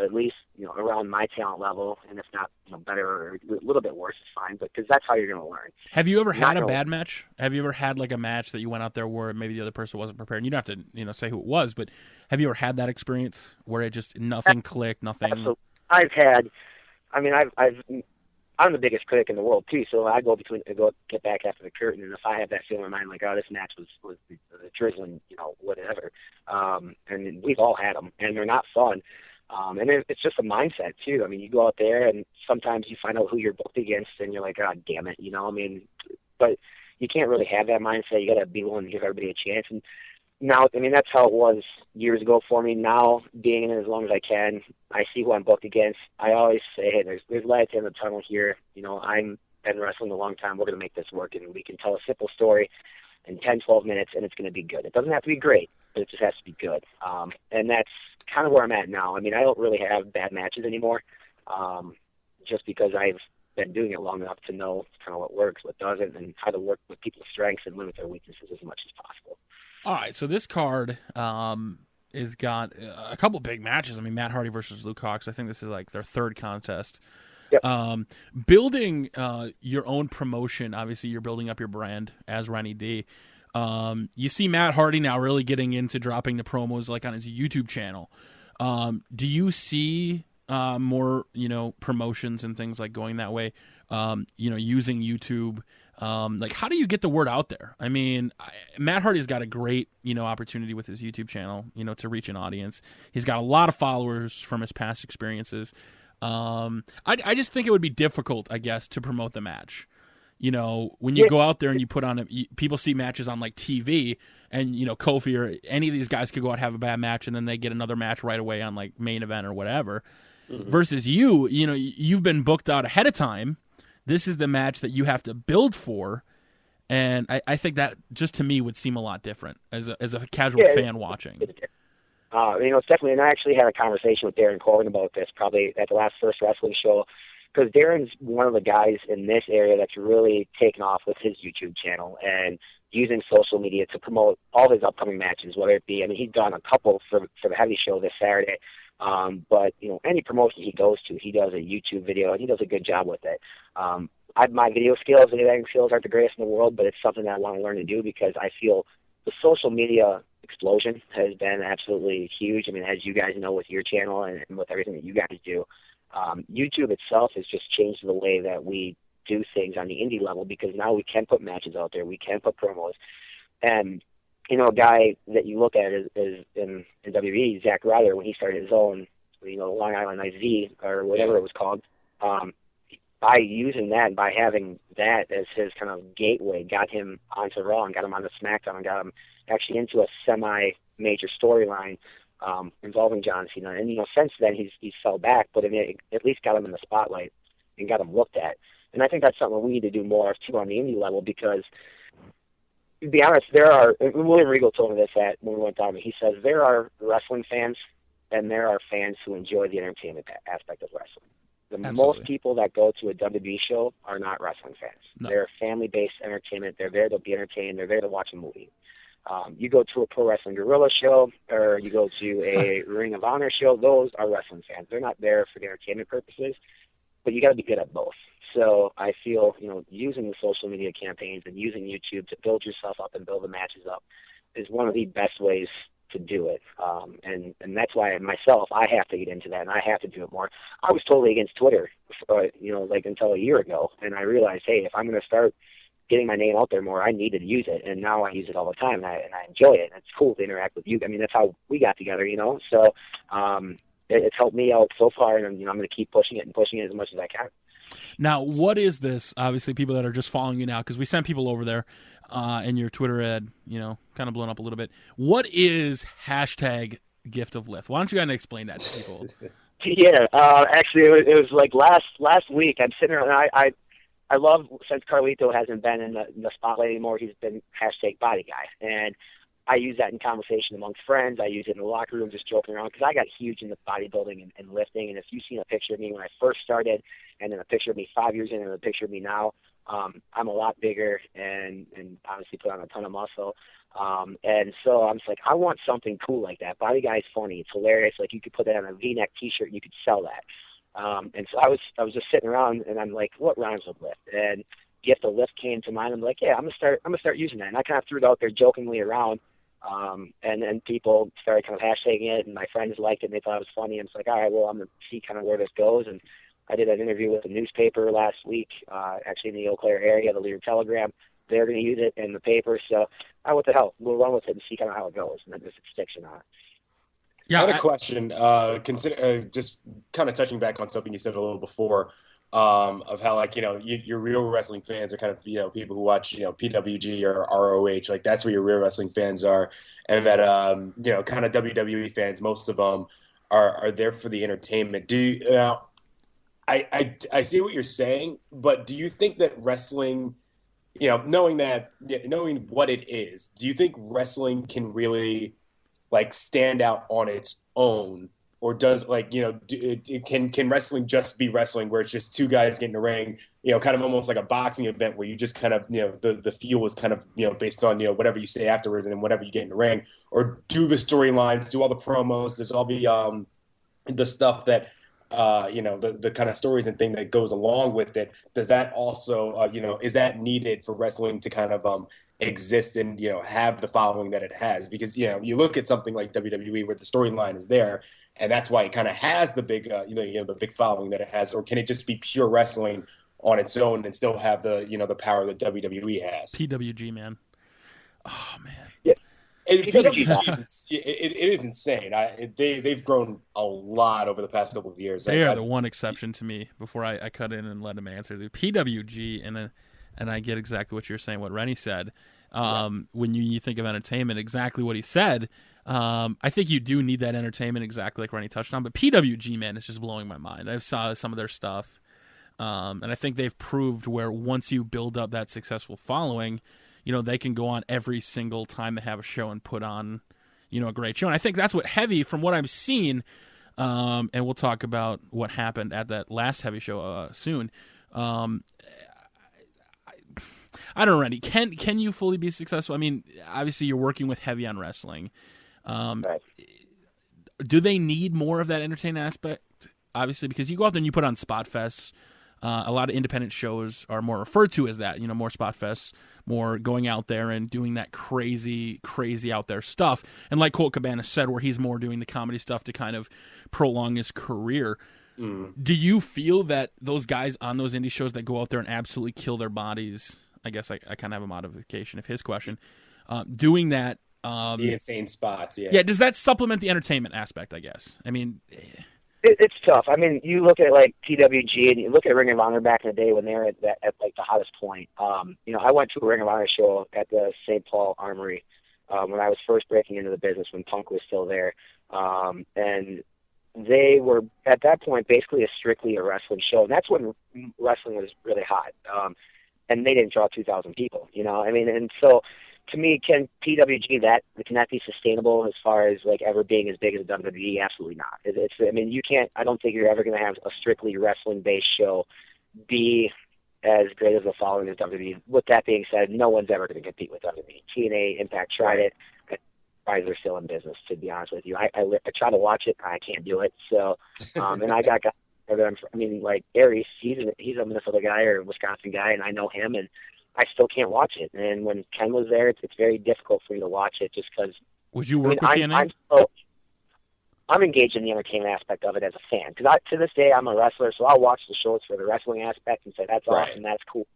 At least, around my talent level, and if not, better or a little bit worse is fine, but because that's how you're going to learn. Have you ever had a bad match? Have you ever had like a match that you went out there where maybe the other person wasn't prepared? And you don't have to, say who it was, but have you ever had that experience where it just nothing clicked, nothing? Absolutely. I'm the biggest critic in the world too, so I go get back after the curtain, and if I have that feeling in my mind, like, oh, this match was the drizzling, whatever, and we've all had them, and they're not fun. And it's just a mindset too. I mean, you go out there and sometimes you find out who you're booked against and you're like, God damn it, but you can't really have that mindset. You got to be willing to give everybody a chance. And now, that's how it was years ago for me. Now, being in it as long as I can, I see who I'm booked against. I always say, hey, there's light at the end of the tunnel here. I'm been wrestling a long time. We're going to make this work, and we can tell a simple story in 10, 12 minutes, and it's going to be good. It doesn't have to be great, but it just has to be good. And that's kind of where I'm at now. I don't really have bad matches anymore, just because I've been doing it long enough to know kind of what works, what doesn't, and how to work with people's strengths and limit their weaknesses as much as possible. All right, so this card has got a couple big matches. Matt Hardy versus Luke Hawx. I think this is like their third contest. Yep. Building your own promotion, obviously you're building up your brand as Renny D. You see Matt Hardy now really getting into dropping the promos like on his YouTube channel. Do you see more, promotions and things like going that way, using YouTube? Like, how do you get the word out there? Matt Hardy's got a great, opportunity with his YouTube channel, to reach an audience. He's got a lot of followers from his past experiences. I just think it would be difficult, I guess, to promote the match. When you go out there and you put on people see matches on like TV, and Kofi or any of these guys could go out and have a bad match, and then they get another match right away on like main event or whatever. Mm-hmm. Versus you've been booked out ahead of time. This is the match that you have to build for, and I think that just to me would seem a lot different as a casual fan watching. It's definitely, and I actually had a conversation with Darren Corbin about this probably at the last First Wrestling show, because Darren's one of the guys in this area that's really taken off with his YouTube channel and using social media to promote all his upcoming matches, whether it be, he's done a couple for the heavy show this Saturday, but, any promotion he goes to, he does a YouTube video, and he does a good job with it. My video skills and editing skills aren't the greatest in the world, but it's something that I want to learn to do, because I feel the social media explosion has been absolutely huge. As you guys know with your channel and with everything that you guys do, YouTube itself has just changed the way that we do things on the indie level, because now we can put matches out there, we can put promos, and a guy that you look at is in WWE, Zack Ryder, when he started his own, Long Island IV or whatever it was called. By using that and by having that as his kind of gateway, got him onto Raw and got him onto SmackDown and got him actually into a semi-major storyline involving John Cena. And, since then he's fell back, but it at least got him in the spotlight and got him looked at. And I think that's something we need to do more of, too, on the indie level, because, to be honest, William Regal told me this when we went down, he says there are wrestling fans and there are fans who enjoy the entertainment aspect of wrestling. Most people that go to a WWE show are not wrestling fans. No. They're family-based entertainment. They're there to be entertained. They're there to watch a movie. You go to a Pro Wrestling Guerrilla show, or you go to a Ring of Honor show, those are wrestling fans. They're not there for the entertainment purposes, but you got to be good at both. So I feel, using the social media campaigns and using YouTube to build yourself up and build the matches up is one of the best ways to do it. And that's why myself, I have to get into that, and I have to do it more. I was totally against Twitter, like until a year ago, and I realized, hey, if I'm going to start getting my name out there more, I needed to use it, and now I use it all the time, and I enjoy it. And it's cool to interact with you. I mean, that's how we got together, So it's helped me out so far, and I'm going to keep pushing it as much as I can. Now, what is this? Obviously, people that are just following you now, because we sent people over there, and your Twitter ad, kind of blown up a little bit. What is hashtag Gift of Lift? Why don't you kind of explain that to people? Yeah, actually, it was like last week. I'm sitting around, and I love, since Carlito hasn't been in the spotlight anymore, he's been hashtag body guy. And I use that in conversation amongst friends. I use it in the locker room, just joking around, because I got huge into bodybuilding and lifting. And if you've seen a picture of me when I first started, and then a picture of me 5 years in, and a picture of me now, I'm a lot bigger and obviously put on a ton of muscle. And so I'm just like, I want something cool like that. Body Guy's funny. It's hilarious. Like, you could put that on a V-neck T-shirt and you could sell that. And so I was just sitting around, and I'm like, what rhymes with lift? And Gift of Lift came to mind. I'm like, yeah, I'm gonna start using that. And I kind of threw it out there jokingly around. And then people started kind of hashtagging it, and my friends liked it, and they thought it was funny. And it's like, all right, well, I'm going to see kind of where this goes. And I did an interview with a newspaper last week, actually in the Eau Claire area, the Leader Telegram. They're going to use it in the paper. So, what the hell? We'll run with it and see kind of how it goes, and then if it sticks or not. Yeah, I had a question. Just kind of touching back on something you said a little before, of how, like, your real wrestling fans are kind of, people who watch, PWG or ROH, like that's where your real wrestling fans are. And that, kind of WWE fans, most of them are there for the entertainment. Do you, I see what you're saying, but do you think that wrestling, knowing what it is, do you think wrestling can really, like, stand out on its own? Or does, can wrestling just be wrestling, where it's just two guys getting in the ring, kind of almost like a boxing event where you just kind of, the feel is kind of, based on, whatever you say afterwards and then whatever you get in the ring? Or do the storylines, do all the promos, there's all the stuff that, the kind of stories and thing that goes along with it. Does that also, is that needed for wrestling to kind of exist and, have the following that it has? Because, you look at something like WWE where the storyline is there, and that's why it kind of has the big, the big following that it has. Or can it just be pure wrestling on its own and still have the, the power that WWE has? PWG, man. Oh, man. Yeah. PWG it is insane. They've grown a lot over the past couple of years. They are the one exception to me before I cut in and let him answer. The PWG, and I get exactly what you're saying, what Renny said. When you think of entertainment, exactly what he said. I think you do need that entertainment, exactly like Renny touched on. But PWG, man, is just blowing my mind. I've saw some of their stuff, and I think they've proved where once you build up that successful following, they can go on every single time they have a show and put on, a great show. And I think that's what Heavy, from what I've seen, and we'll talk about what happened at that last Heavy show soon. I don't know, Renny. Can you fully be successful? I mean, obviously you're working with Heavy on wrestling. Right. Do they need more of that entertainment aspect? Obviously, because you go out there and you put on spot fests. A lot of independent shows are more referred to as that, more spot fests, more going out there and doing that crazy, crazy out there stuff. And like Colt Cabana said, where he's more doing the comedy stuff to kind of prolong his career. Do you feel that those guys on those indie shows that go out there and absolutely kill their bodies, I guess I kind of have a modification of his question, doing that, the insane spots, yeah. Yeah, does that supplement the entertainment aspect, I guess? I mean, it's tough. I mean, you look at like PWG and you look at Ring of Honor back in the day when they were at like the hottest point. I went to a Ring of Honor show at the St. Paul Armory when I was first breaking into the business, when Punk was still there, and they were at that point basically strictly a wrestling show, and that's when wrestling was really hot. And they didn't draw 2,000 people, and so. To me, can PWG can that be sustainable as far as like ever being as big as WWE? Absolutely not. You can't. I don't think you're ever going to have a strictly wrestling-based show be as great as the following as WWE. With that being said, no one's ever going to compete with WWE. TNA, Impact tried it. They're still in business. To be honest with you, I try to watch it. I can't do it. So, and I got guys. Like Aries, he's a Minnesota guy or a Wisconsin guy, and I know him and. I still can't watch it. And when Ken was there, it's very difficult for me to watch it just because Would you work with TNA? I'm engaged in the entertainment aspect of it as a fan because to this day I'm a wrestler, so I'll watch the shows for the wrestling aspect and say that's awesome, that's cool,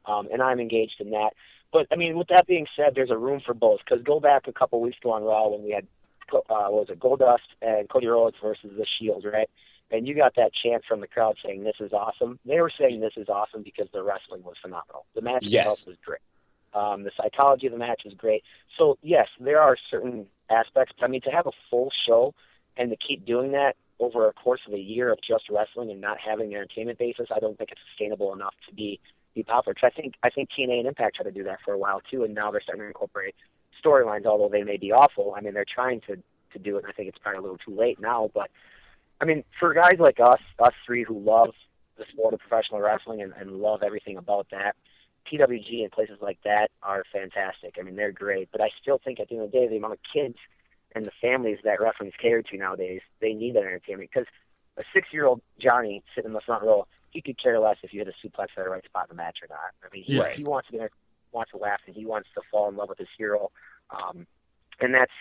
and I'm engaged in that. But I mean, with that being said, there's a room for both because go back a couple weeks ago on Raw when we had Goldust and Cody Rhodes versus the Shield, right? And you got that chant from the crowd saying this is awesome. They were saying this is awesome because the wrestling was phenomenal. The match itself was great. The psychology of the match was great. So yes, there are certain aspects. But I mean, to have a full show and to keep doing that over a course of a year of just wrestling and not having an entertainment basis, I don't think it's sustainable enough to be popular. Because I think TNA and Impact tried to do that for a while too, and now they're starting to incorporate storylines, although they may be awful. I mean, they're trying to do it, and I think it's probably a little too late now. But I mean, for guys like us three who love the sport of professional wrestling and love everything about that, PWG and places like that are fantastic. I mean, they're great. But I still think at the end of the day, the amount of kids and the families that wrestling's catered to nowadays, they need that entertainment. Because a 6-year-old Johnny sitting in the front row, he could care less if you hit a suplex at the right spot in the match or not. I mean, he wants to laugh and he wants to fall in love with his hero. And that's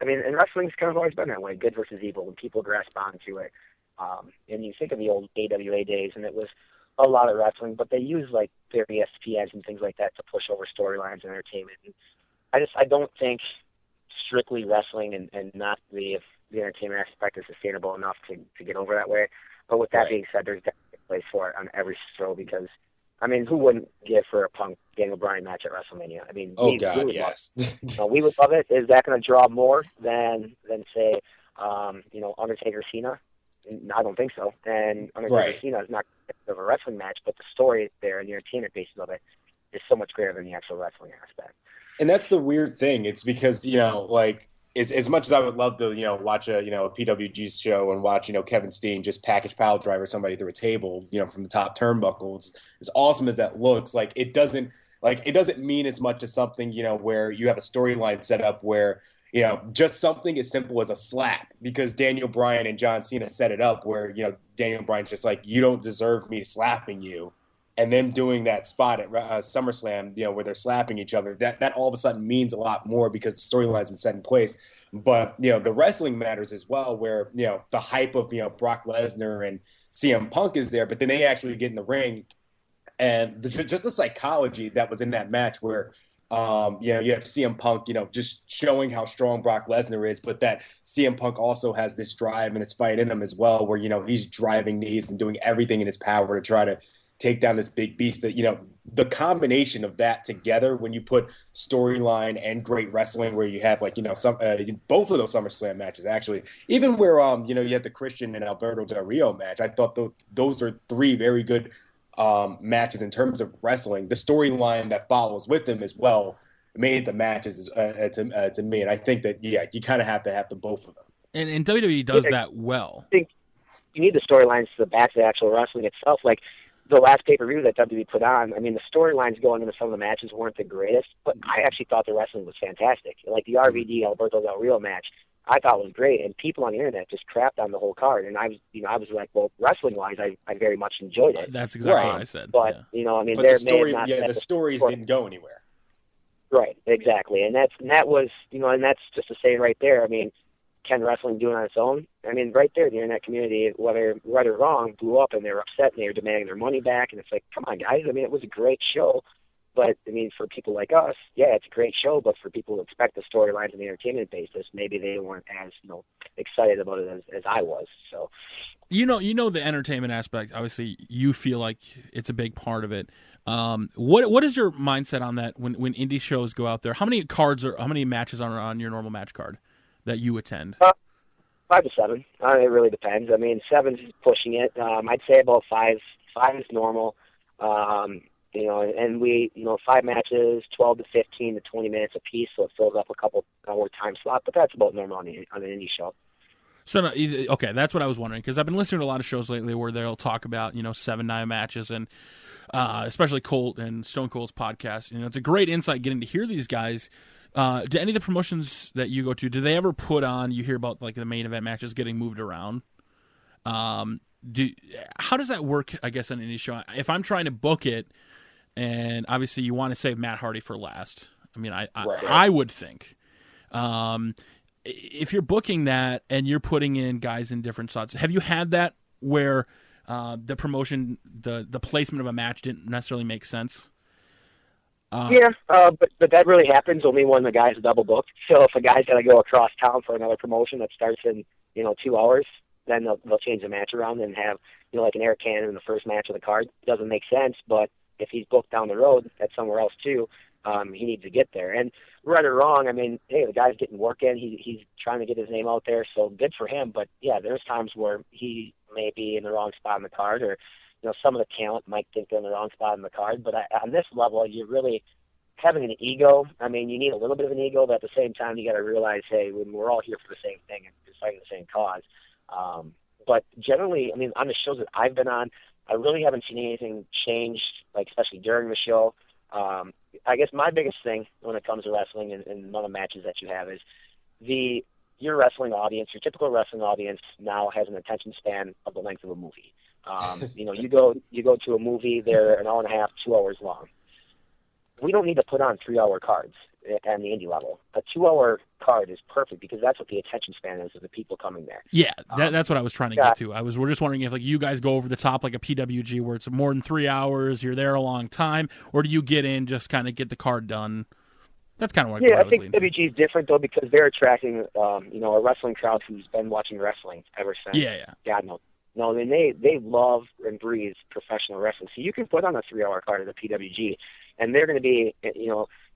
I mean, and wrestling's kind of always been that way, good versus evil, when people grasp onto it. And you think of the old AWA days, and it was a lot of wrestling, but they use like their ESPNs and things like that to push over storylines and entertainment. And I don't think strictly wrestling and not the entertainment aspect is sustainable enough to get over that way. But with that being said, there's definitely a place for it on every show because, I mean, who wouldn't give for a Punk Daniel Bryan match at WrestleMania? I mean, we would love it. Is that going to draw more than say, Undertaker Cena? I don't think so. And Undertaker Cena is not of a wrestling match, but the story there and the entertainment basis of it is so much greater than the actual wrestling aspect. And that's the weird thing. It's because, as much as I would love to, watch a PWG show and watch, Kevin Steen just package pile driver somebody through a table, from the top turnbuckles, as awesome as that looks, it doesn't mean as much as something, where you have a storyline set up where, just something as simple as a slap, because Daniel Bryan and John Cena set it up where, Daniel Bryan's just like, you don't deserve me slapping you. And them doing that spot at SummerSlam, where they're slapping each other, that all of a sudden means a lot more because the storyline's been set in place. But, the wrestling matters as well, where, the hype of, Brock Lesnar and CM Punk is there, but then they actually get in the ring. And just the psychology that was in that match where, you have CM Punk, just showing how strong Brock Lesnar is, but that CM Punk also has this drive and this fight in him as well, where, he's driving knees and doing everything in his power to try to take down this big beast. That, the combination of that together, when you put storyline and great wrestling, where you have both of those SummerSlam matches, actually, even where, you had the Christian and Alberto Del Rio match, I thought those are three very good matches in terms of wrestling. The storyline that follows with them as well made the matches to me. And I think that, you kind of have to have the both of them. And WWE does that well. I think you need the storylines to back the actual wrestling itself. Like, the last pay-per-view that WWE put on, I mean, the storylines going into some of the matches weren't the greatest, but I actually thought the wrestling was fantastic. Like the RVD Alberto Del Rio match, I thought was great, and people on the internet just crapped on the whole card. And I was like, well, wrestling-wise, I very much enjoyed it. That's exactly what I said. But but the stories didn't go anywhere. Right, exactly, and that's just to say right there. I mean, can wrestling do it on its own? I mean, right there, the internet community, whether right or wrong, blew up, and they were upset, and they were demanding their money back. And it's like, come on, guys. I mean, it was a great show. But, I mean, for people like us, it's a great show. But for people who expect the storylines and the entertainment basis, maybe they weren't as, excited about it as I was. So, the entertainment aspect, obviously, you feel like it's a big part of it. What is your mindset on that when indie shows go out there? How many matches are on your normal match card that you attend? 5 to 7. It really depends. I mean, 7's pushing it. I'd say about 5. 5 is normal. And we, 5 matches, 12 to 15 to 20 minutes a piece, so it fills up a couple hour time slot. But that's about normal on an indie show. So okay, that's what I was wondering, because I've been listening to a lot of shows lately where they'll talk about 7-9 matches, and especially Colt and Stone Cold's podcast. It's a great insight getting to hear these guys. Do any of the promotions that you go to, do they ever put on, you hear about like the main event matches getting moved around? How does that work, I guess, on any show? If I'm trying to book it, and obviously you want to save Matt Hardy for last, I mean, I would think. if you're booking that and you're putting in guys in different slots, have you had that where the promotion, the placement of a match didn't necessarily make sense? But that really happens only when the guy's double booked. So if a guy's got to go across town for another promotion that starts in 2 hours, then they'll change the match around and have like an Eric Cannon in the first match of the card. Doesn't make sense, but if he's booked down the road at somewhere else too, he needs to get there. And right or wrong, I mean, hey, the guy's getting work in. He's trying to get his name out there, so good for him. But yeah, there's times where he may be in the wrong spot on the card, or some of the talent might think they're in the wrong spot on the card. But on this level, you're really having an ego. I mean, you need a little bit of an ego, but at the same time, you got to realize, hey, we're all here for the same thing and fighting the same cause. But generally, I mean, on the shows that I've been on, I really haven't seen anything change, like especially during the show. I guess my biggest thing when it comes to wrestling and none of the matches that you have is your wrestling audience, your typical wrestling audience now has an attention span of the length of a movie. You go to a movie, they're an hour and a half, 2 hours long. We don't need to put on 3-hour cards at the indie level. A 2-hour card is perfect because that's what the attention span is of the people coming there. Yeah, that's what I was trying to get to. We're just wondering if like you guys go over the top like a PWG where it's more than 3 hours, you're there a long time, or do you get in, just kind of get the card done? That's kind of what I was think PWG is different though because they're attracting a wrestling crowd who's been watching wrestling ever since. Yeah. God knows. No, then they love and breathe professional wrestling. So you can put on a 3-hour card at the PWG, and they're going to be,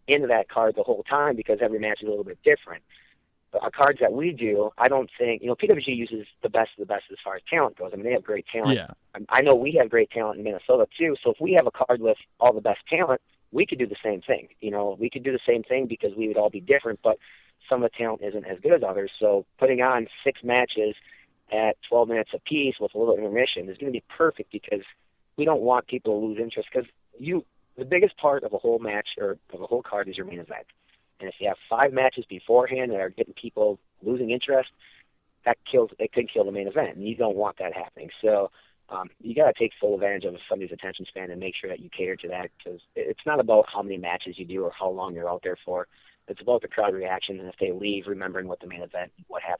into that card the whole time because every match is a little bit different. But our cards that we do, I don't think, PWG uses the best of the best as far as talent goes. I mean, they have great talent. Yeah. I know we have great talent in Minnesota too. So if we have a card with all the best talent, we could do the same thing. We could do the same thing because we would all be different, but some of the talent isn't as good as others. So putting on 6 matches at 12 minutes apiece with a little intermission is going to be perfect because we don't want people to lose interest because the biggest part of a whole match or of a whole card is your main event. And if you have 5 matches beforehand that are getting people losing interest, it could kill the main event, and you don't want that happening. So you got to take full advantage of somebody's attention span and make sure that you cater to that because it's not about how many matches you do or how long you're out there for. It's about the crowd reaction, and if they leave remembering what happened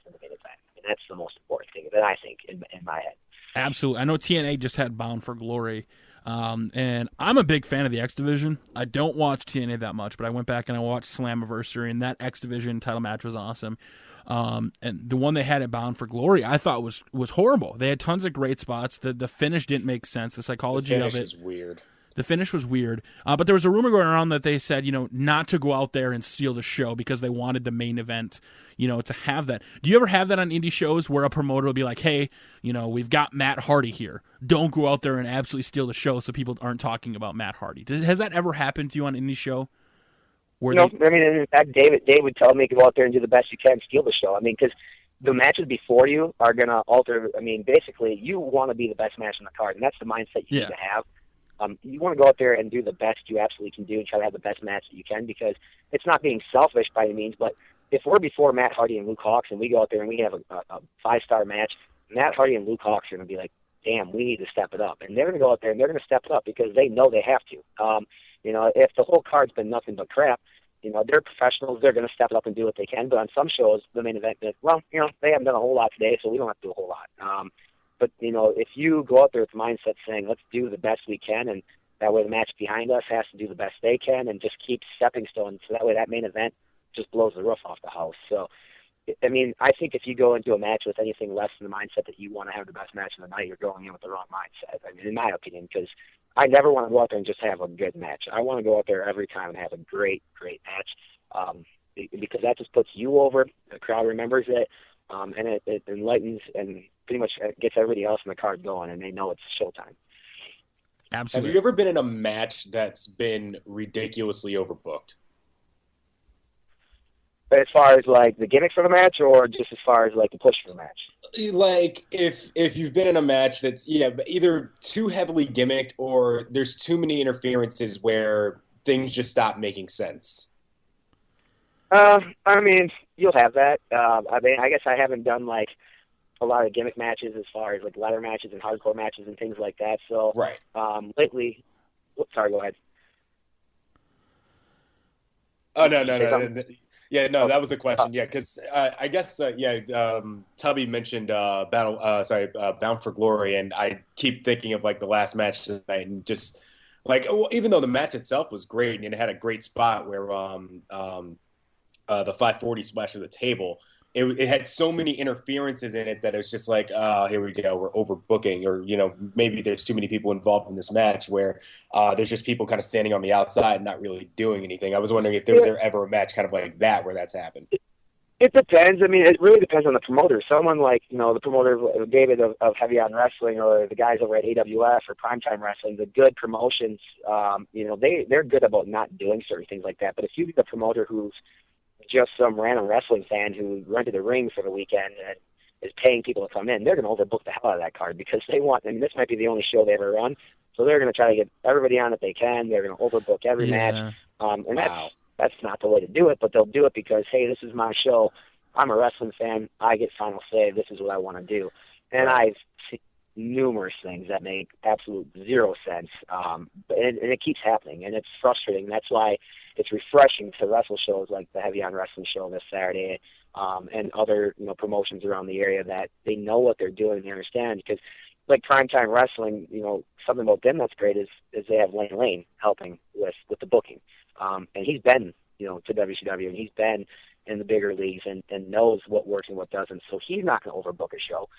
in the main event. And that's the most important thing that I think in my head. Absolutely. I know TNA just had Bound for Glory, and I'm a big fan of the X Division. I don't watch TNA that much, but I went back and I watched Slammiversary, and that X Division title match was awesome. And the one they had at Bound for Glory, I thought was horrible. They had tons of great spots. The finish didn't make sense. The psychology of it was weird. The finish was weird, but there was a rumor going around that they said, not to go out there and steal the show because they wanted the main event, to have that. Do you ever have that on indie shows where a promoter will be like, hey, we've got Matt Hardy here. Don't go out there and absolutely steal the show so people aren't talking about Matt Hardy. Has that ever happened to you on an indie show? In fact, Dave would tell me to go out there and do the best you can, steal the show. I mean, because the matches before you are going to alter. I mean, basically, you want to be the best match on the card, and that's the mindset you need to have. You want to go out there and do the best you absolutely can do and try to have the best match that you can because it's not being selfish by any means, but if we're before Matt Hardy and Luke Hawx and we go out there and we have a 5-star match, Matt Hardy and Luke Hawx are going to be like, damn, we need to step it up. And they're going to go out there and they're going to step it up because they know they have to. If the whole card's been nothing but crap, they're professionals. They're going to step it up and do what they can. But on some shows, the main event, they haven't done a whole lot today, so we don't have to do a whole lot. But, if you go out there with the mindset saying, let's do the best we can, and that way the match behind us has to do the best they can and just keep stepping stones, so that way that main event just blows the roof off the house. So, I mean, I think if you go into a match with anything less than the mindset that you want to have the best match of the night, you're going in with the wrong mindset, I mean, in my opinion, because I never want to go out there and just have a good match. I want to go out there every time and have a great, great match because that just puts you over, the crowd remembers it, and it enlightens and pretty much gets everybody else in the card going, and they know it's showtime. Absolutely. Have you ever been in a match that's been ridiculously overbooked? But as far as like the gimmicks for the match, or just as far as like the push for the match? Like if you've been in a match that's either too heavily gimmicked or there's too many interferences where things just stop making sense. I mean, you'll have that. I mean, I guess I haven't done like a lot of gimmick matches as far as like ladder matches and hardcore matches and things like that. So right. Lately, sorry, go ahead. Oh no. Yeah, no, that was the question. Yeah, because I guess Tubby mentioned Bound for Glory, and I keep thinking of like the last match tonight, and just like even though the match itself was great and it had a great spot where the 540 splash to the table. It had so many interferences in it that it's just like, oh, here we go, we're overbooking, or maybe there's too many people involved in this match where there's just people kind of standing on the outside and not really doing anything. I was wondering if there was ever a match kind of like that where that's happened. It depends. I mean, it really depends on the promoter. Someone like, the promoter, David of Heavy on Wrestling, or the guys over at AWF or Primetime Wrestling, the good promotions, they're good about not doing certain things like that. But if you get a promoter who's just some random wrestling fan who rented a ring for the weekend and is paying people to come in, they're going to overbook the hell out of that card because this might be the only show they ever run. So they're going to try to get everybody on that they can. They're going to overbook every match. And that's not the way to do it, but they'll do it because, hey, this is my show. I'm a wrestling fan. I get final say. This is what I want to do. And I've seen numerous things that make absolute zero sense. And it keeps happening, and it's frustrating. That's why it's refreshing to wrestle shows like the Heavy on Wrestling show this Saturday, and other promotions around the area that they know what they're doing. They understand, because like Primetime Wrestling, something about them that's great is they have Lane helping with the booking, and he's been to WCW, and he's been in the bigger leagues and knows what works and what doesn't. So he's not going to overbook a show.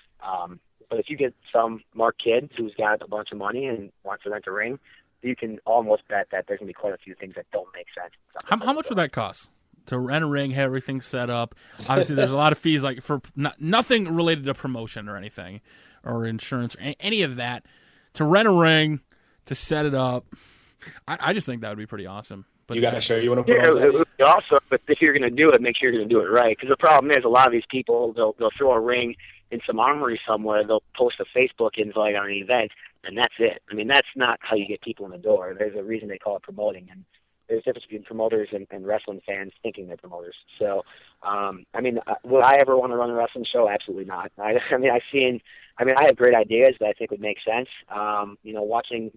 But if you get some Mark Kidd who's got a bunch of money and wants to rent a ring, you can almost bet that there's going to be quite a few things that don't make sense. How much would that cost to rent a ring, have everything set up? Obviously, there's a lot of fees, like for nothing related to promotion or anything, or insurance, or any of that. To rent a ring, to set it up, I just think that would be pretty awesome. But you got a show you want to put on? It would be awesome, but if you're going to do it, make sure you're going to do it right. Because the problem is, a lot of these people, they'll throw a ring in some armory somewhere, they'll post a Facebook invite on an event, and that's it. I mean, that's not how you get people in the door. There's a reason they call it promoting, and there's a difference between promoters and wrestling fans thinking they're promoters. So, would I ever want to run a wrestling show? Absolutely not. I have great ideas that I think would make sense. Watching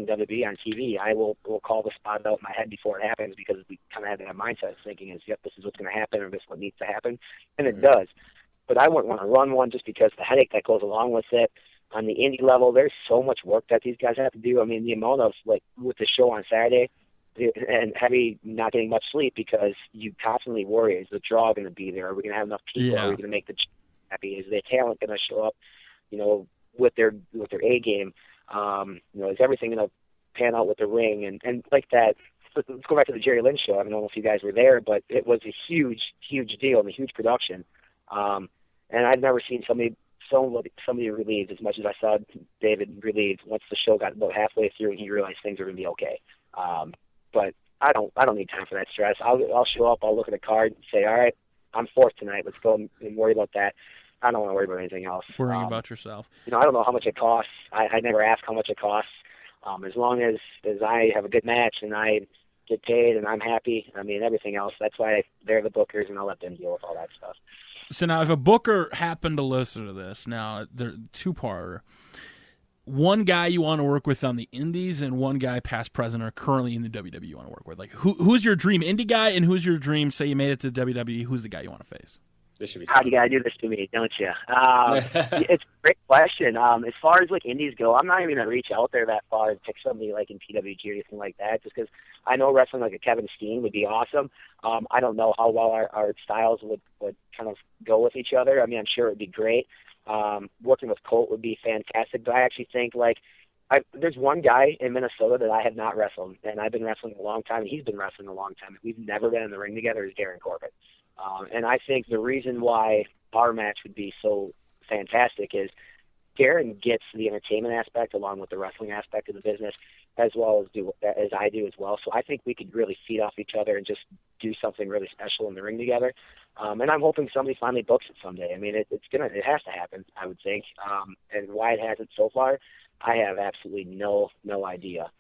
WWE on TV, I will call the spot out in my head before it happens, because we kind of have that mindset thinking is, yep, this is what's going to happen, or this is what needs to happen, and it does. But I wouldn't want to run one just because the headache that goes along with it. On the indie level, there's so much work that these guys have to do. I mean, the amount of, with the show on Saturday, and Heavy not getting much sleep because you constantly worry, is the draw going to be there? Are we going to have enough people? Yeah. Are we going to make the happy? Is the talent going to show up, with their A game? Is everything going to pan out with the ring? And like that, let's go back to the Jerry Lynn show. I don't know if you guys were there, but it was a huge, huge deal and a huge production. And I've never seen somebody relieved as much as I saw David relieved once the show got about halfway through and he realized things were going to be okay. But I don't need time for that stress. I'll show up, I'll look at the card and say, all right, I'm fourth tonight. Let's go and worry about that. I don't want to worry about anything else. Worrying about yourself. I don't know how much it costs. I never ask how much it costs. As long as I have a good match and I get paid and I'm happy, everything else, that's why they're the bookers, and I'll let them deal with all that stuff. So now, if a booker happened to listen to this, now they're two-parter. One guy you want to work with on the indies, and one guy, past, present, or currently in the WWE you want to work with. Like, who's your dream indie guy, and who's your dream, say you made it to WWE, who's the guy you want to face? This should be fun. You got to do this to me, don't you? It's a great question. As far as indies go, I'm not even going to reach out there that far and pick somebody like in PWG or anything like that, just because I know wrestling like a Kevin Steen would be awesome. I don't know how well our styles would kind of go with each other. I'm sure it would be great. Working with Colt would be fantastic, but I actually think there's one guy in Minnesota that I have not wrestled, and I've been wrestling a long time, and he's been wrestling a long time. We've never been in the ring together, is Darren Corbett. And I think the reason why our match would be so fantastic is Darren gets the entertainment aspect along with the wrestling aspect of the business, as well as I do as well. So I think we could really feed off each other and just do something really special in the ring together. And I'm hoping somebody finally books it someday. It has to happen, I would think. And why it hasn't so far, I have absolutely no idea.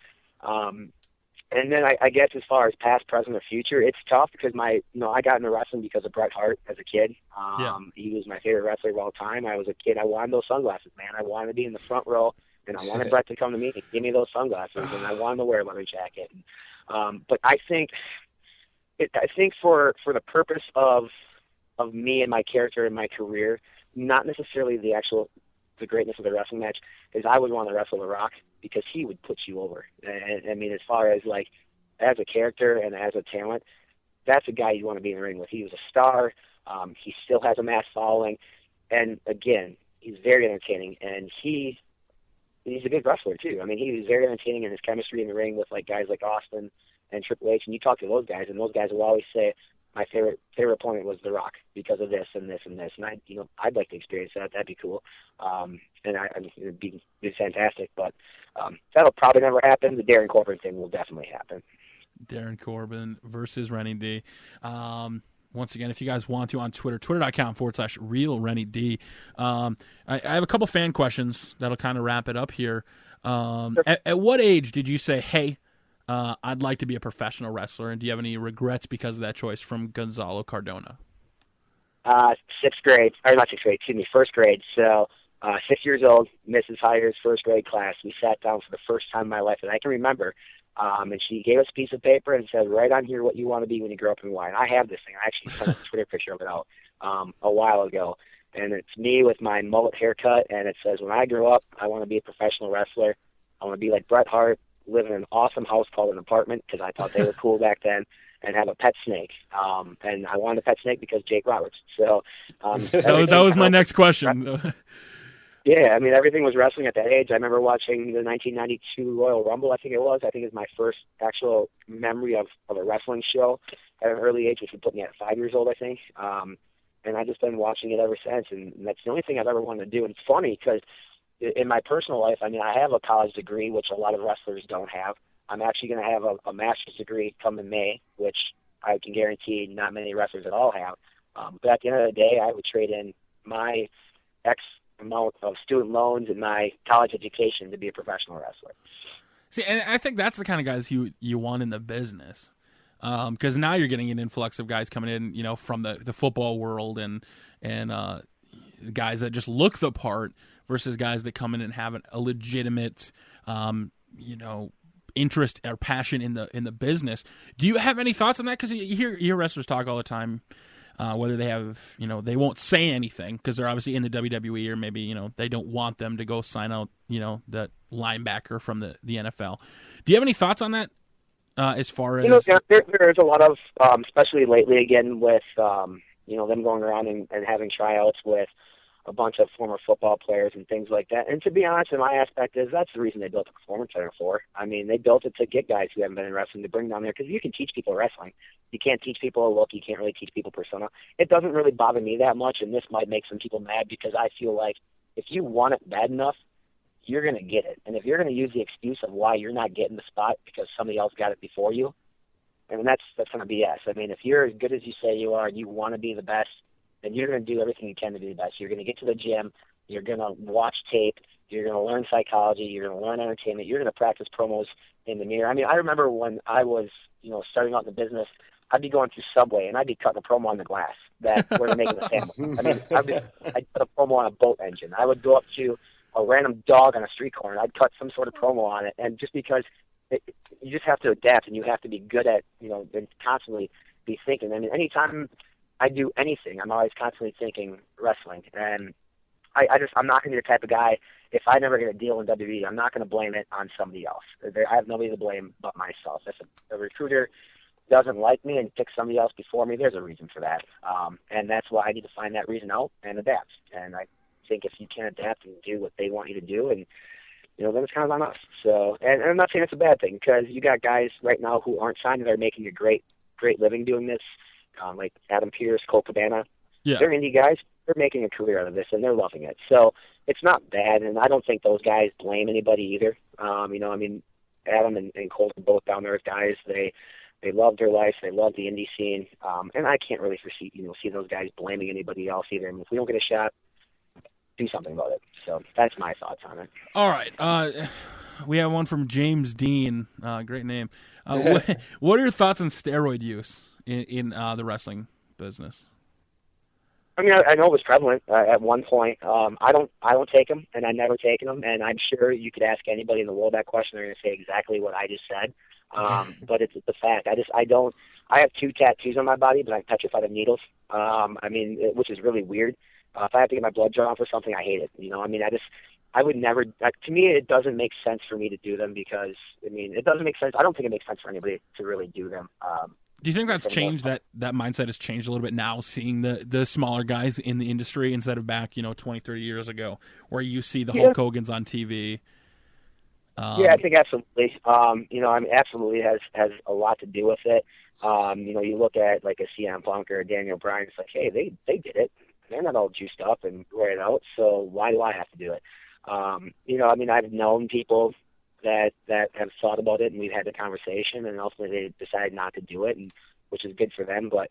And then I guess as far as past, present, or future, it's tough because I got into wrestling because of Bret Hart as a kid. He was my favorite wrestler of all time. I was a kid. I wanted those sunglasses, man. I wanted to be in the front row, and I wanted Bret to come to me and give me those sunglasses, and I wanted to wear a leather jacket. But I think I think for the purpose of me and my character and my career, not necessarily the greatness of the wrestling match, is I would want to wrestle The Rock because he would put you over. And I mean, as far as like as a character and as a talent, that's a guy you want to be in the ring with. He was a star. He still has a mass following, and again, he's very entertaining, and he's a good wrestler too. I mean, he was very entertaining in his chemistry in the ring with like guys like Austin and Triple H, and you talk to those guys, and those guys will always say, my favorite opponent was The Rock because of this and this and this, and I'd like to experience that. That'd be cool, and it'd be fantastic. But that'll probably never happen. The Darren Corbin thing will definitely happen. Darren Corbin versus Renny D. Once again, if you guys want to, on Twitter, twitter.com/real Renny D. I have a couple fan questions that'll kind of wrap it up here. Sure. At what age did you say, hey, I'd like to be a professional wrestler, and do you have any regrets because of that choice? From Gonzalo Cardona. First grade. So 6 years old, Mrs. Hires first grade class. We sat down for the first time in my life that I can remember. And she gave us a piece of paper and said, write on here what you want to be when you grow up and why. And I have this thing. I actually sent a Twitter picture of it out a while ago. And it's me with my mullet haircut, and it says, when I grow up, I want to be a professional wrestler. I want to be like Bret Hart, live in an awesome house called an apartment because I thought they were cool back then, and have a pet snake. And I wanted a pet snake because Jake Roberts. So that was my next question. Yeah, I mean, everything was wrestling at that age. I remember watching the 1992 Royal Rumble, I think it was. I think it's my first actual memory of a wrestling show at an early age, which would put me at 5 years old, I think. And I've just been watching it ever since, and that's the only thing I've ever wanted to do. And it's funny because in my personal life, I mean, I have a college degree, which a lot of wrestlers don't have. I'm actually going to have a master's degree come in May, which I can guarantee not many wrestlers at all have. But at the end of the day, I would trade in my amount of student loans and my college education to be a professional wrestler. See, and I think that's the kind of guys you want in the business, because now you're getting an influx of guys coming in, from the football world and guys that just look the part versus guys that come in and have a legitimate, interest or passion in the business. Do you have any thoughts on that? Because you hear wrestlers talk all the time. Whether they have, they won't say anything because they're obviously in the WWE, or maybe, they don't want them to go sign out, that linebacker from the NFL. Do you have any thoughts on that as far as? There's a lot of, especially lately again with, them going around and having tryouts with a bunch of former football players and things like that. And to be honest, in my aspect is that's the reason they built the Performance Center for. I mean, they built it to get guys who haven't been in wrestling to bring down there, because you can teach people wrestling. You can't teach people a look. You can't really teach people persona. It doesn't really bother me that much, and this might make some people mad because I feel like if you want it bad enough, you're going to get it. And if you're going to use the excuse of why you're not getting the spot because somebody else got it before you, I mean, that's kind of BS. I mean, if you're as good as you say you are, you want to be the best, then you're going to do everything you can to be the best. You're going to get to the gym. You're going to watch tape. You're going to learn psychology. You're going to learn entertainment. You're going to practice promos in the mirror. I mean, I remember when I was, starting out in the business, I'd be going through Subway, and I'd be cutting a promo on the glass that where they're making the sandwich. I mean, I'd put a promo on a boat engine. I would go up to a random dog on a street corner. I'd cut some sort of promo on it, and just because you just have to adapt, and you have to be good at, and constantly be thinking. I mean, anytime I do anything, I'm always constantly thinking wrestling. And I'm not going to be the type of guy, if I never get a deal in WWE, I'm not going to blame it on somebody else. I have nobody to blame but myself. If a recruiter doesn't like me and picks somebody else before me, there's a reason for that. And that's why I need to find that reason out and adapt. And I think if you can adapt and do what they want you to do, and then it's kind of on us. So, and I'm not saying it's a bad thing, because you got guys right now who aren't signed that are making a great living doing this. Like Adam Pearce, Cole Cabana. Yeah. They're indie guys. They're making a career out of this, and they're loving it. So it's not bad, and I don't think those guys blame anybody either. I mean, Adam and Cole are both down-to-earth guys. They love their life. They love the indie scene. And I can't really see those guys blaming anybody else either. I mean, if we don't get a shot, do something about it. So that's my thoughts on it. All right. We have one from James Dean. Great name. What are your thoughts on steroid use in the wrestling business? I mean, I know it was prevalent at one point. I don't take them, and I never taken them. And I'm sure you could ask anybody in the world that question; they're going to say exactly what I just said. But it's the fact. I have 2 tattoos on my body, but I'm petrified of needles. Which is really weird. If I have to get my blood drawn for something, I hate it. I would never, to me, it doesn't make sense for me to do them because, it doesn't make sense. I don't think it makes sense for anybody to really do them. Do you think that's changed, that mindset has changed a little bit now, seeing the smaller guys in the industry instead of back, 20, 30 years ago, where you see the Hulk Hogan's on TV? I think absolutely. Absolutely has a lot to do with it. You look at like a CM Punk or a Daniel Bryan, it's like, hey, they did it. They're not all juiced up and wear it out, so why do I have to do it? I've known people that have thought about it, and we've had the conversation, and ultimately they decided not to do it, and which is good for them. But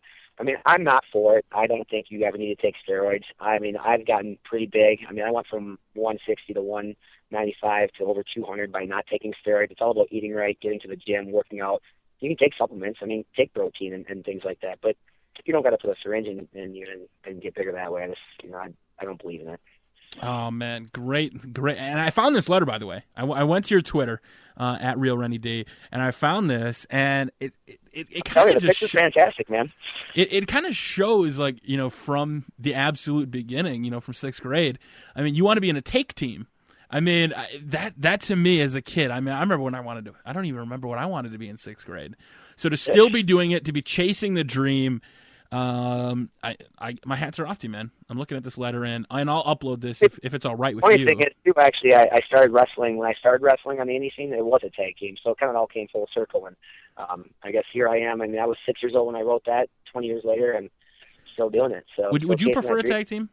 I'm not for it. I don't think you ever need to take steroids. I've gotten pretty big. I went from 160 to 195 to over 200 by not taking steroids. It's all about eating right, getting to the gym, working out. You can take supplements. Take protein and things like that. But you don't got to put a syringe in you and get bigger that way. I don't believe in it. Oh, man, great. And I found this letter, by the way. I went to your Twitter, at Real Renny D, and I found this, and it kind of just... The picture's fantastic, man. It kind of shows, from the absolute beginning, from 6th grade. You want to be in a take team. That to me as a kid, I remember when I don't even remember what I wanted to be in 6th grade. So to still be doing it, to be chasing the dream... my hats are off to you, man. I'm looking at this letter, and I'll upload this if it's all right with you. Funny thing is, too, actually, I started wrestling. When I started wrestling on the indie scene, it was a tag team, so it kind of all came full circle. And I guess here I am. I was 6 years old when I wrote that. 20 years later, and still doing it. So, would you prefer a tag team?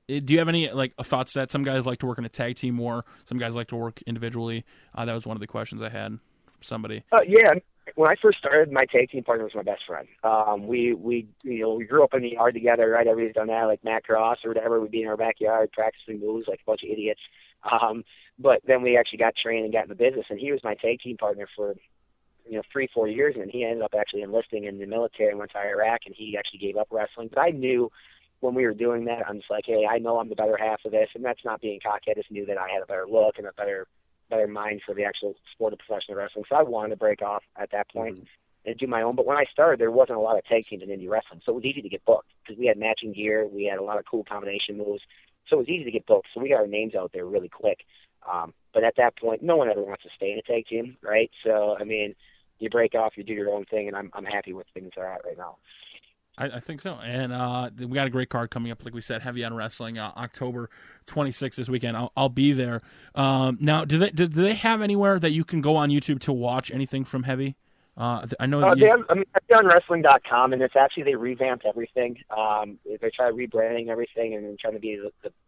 Do you have any thoughts that some guys like to work in a tag team more? Some guys like to work individually. That was one of the questions I had from somebody. Yeah. When I first started, my tag team partner was my best friend. We grew up in the yard together, right? Everybody's done that, like Matt Cross or whatever. We'd be in our backyard practicing moves like a bunch of idiots. But then we actually got trained and got in the business, and he was my tag team partner for 3-4 years, and then he ended up actually enlisting in the military and went to Iraq, and he actually gave up wrestling. But I knew when we were doing that, I'm just like, hey, I know I'm the better half of this, and that's not being cocky. I just knew that I had a better look and a better mind for the actual sport of professional wrestling. So I wanted to break off at that point and do my own. But when I started, there wasn't a lot of tag teams in indie wrestling, so it was easy to get booked because we had matching gear. We had a lot of cool combination moves, so it was easy to get booked. So we got our names out there really quick. But at that point, no one ever wants to stay in a tag team, right? So, you break off, you do your own thing, and I'm happy with things are at right now. I think so. And we got a great card coming up, like we said, Heavy on Wrestling, October 26th this weekend. I'll be there. Now, do they have anywhere that you can go on YouTube to watch anything from Heavy? I know. HeavyOnWrestling.com, and it's actually, they revamped everything. They try rebranding everything and trying to be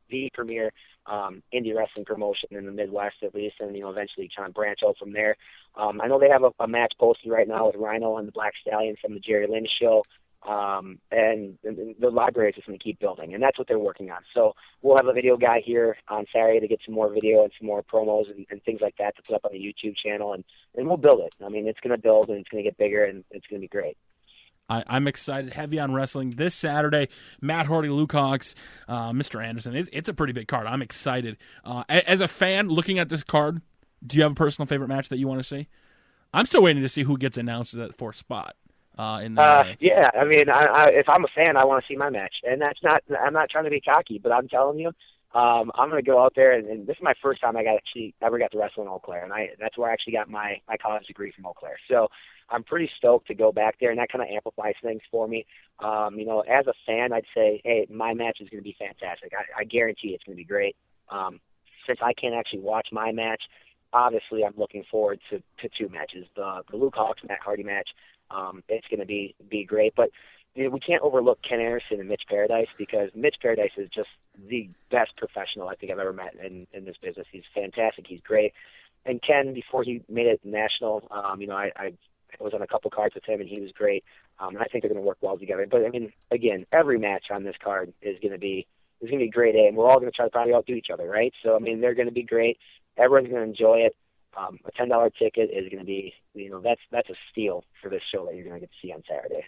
the premier indie wrestling promotion in the Midwest, at least, and eventually trying to branch out from there. I know they have a match posted right now with Rhino and the Black Stallion from the Jerry Lynn show. And the library is just going to keep building, and that's what they're working on. So we'll have a video guy here on Saturday to get some more video and some more promos and things like that to put up on the YouTube channel, and we'll build it. It's going to build, and it's going to get bigger, and it's going to be great. I'm excited. Heavy on Wrestling this Saturday. Matt Hardy, Luke Hawx, Mr. Anderson. It's a pretty big card. I'm excited. As a fan looking at this card, do you have a personal favorite match that you want to see? I'm still waiting to see who gets announced at that 4th spot. If I'm a fan, I want to see my match, and I'm not trying to be cocky, but I'm telling you, I'm going to go out there, and this is my first time I ever got to wrestle in Eau Claire, and that's where I actually got my college degree from Eau Claire. So I'm pretty stoked to go back there, and that kind of amplifies things for me. As a fan, I'd say, hey, my match is going to be fantastic. I guarantee it's going to be great. Since I can't actually watch my match, obviously I'm looking forward to 2 matches. The Luke Hawx Matt Hardy match. It's going to be great, but we can't overlook Ken Anderson and Mitch Paradise, because Mitch Paradise is just the best professional I think I've ever met in this business. He's fantastic. He's great. And Ken, before he made it national, I was on a couple cards with him, and he was great. And I think they're going to work well together. But again, every match on this card is going to be grade A, and we're all going to try to probably outdo each other, right? So they're going to be great. Everyone's going to enjoy it. A $10 ticket is going to be, that's a steal for this show that you're going to get to see on Saturday.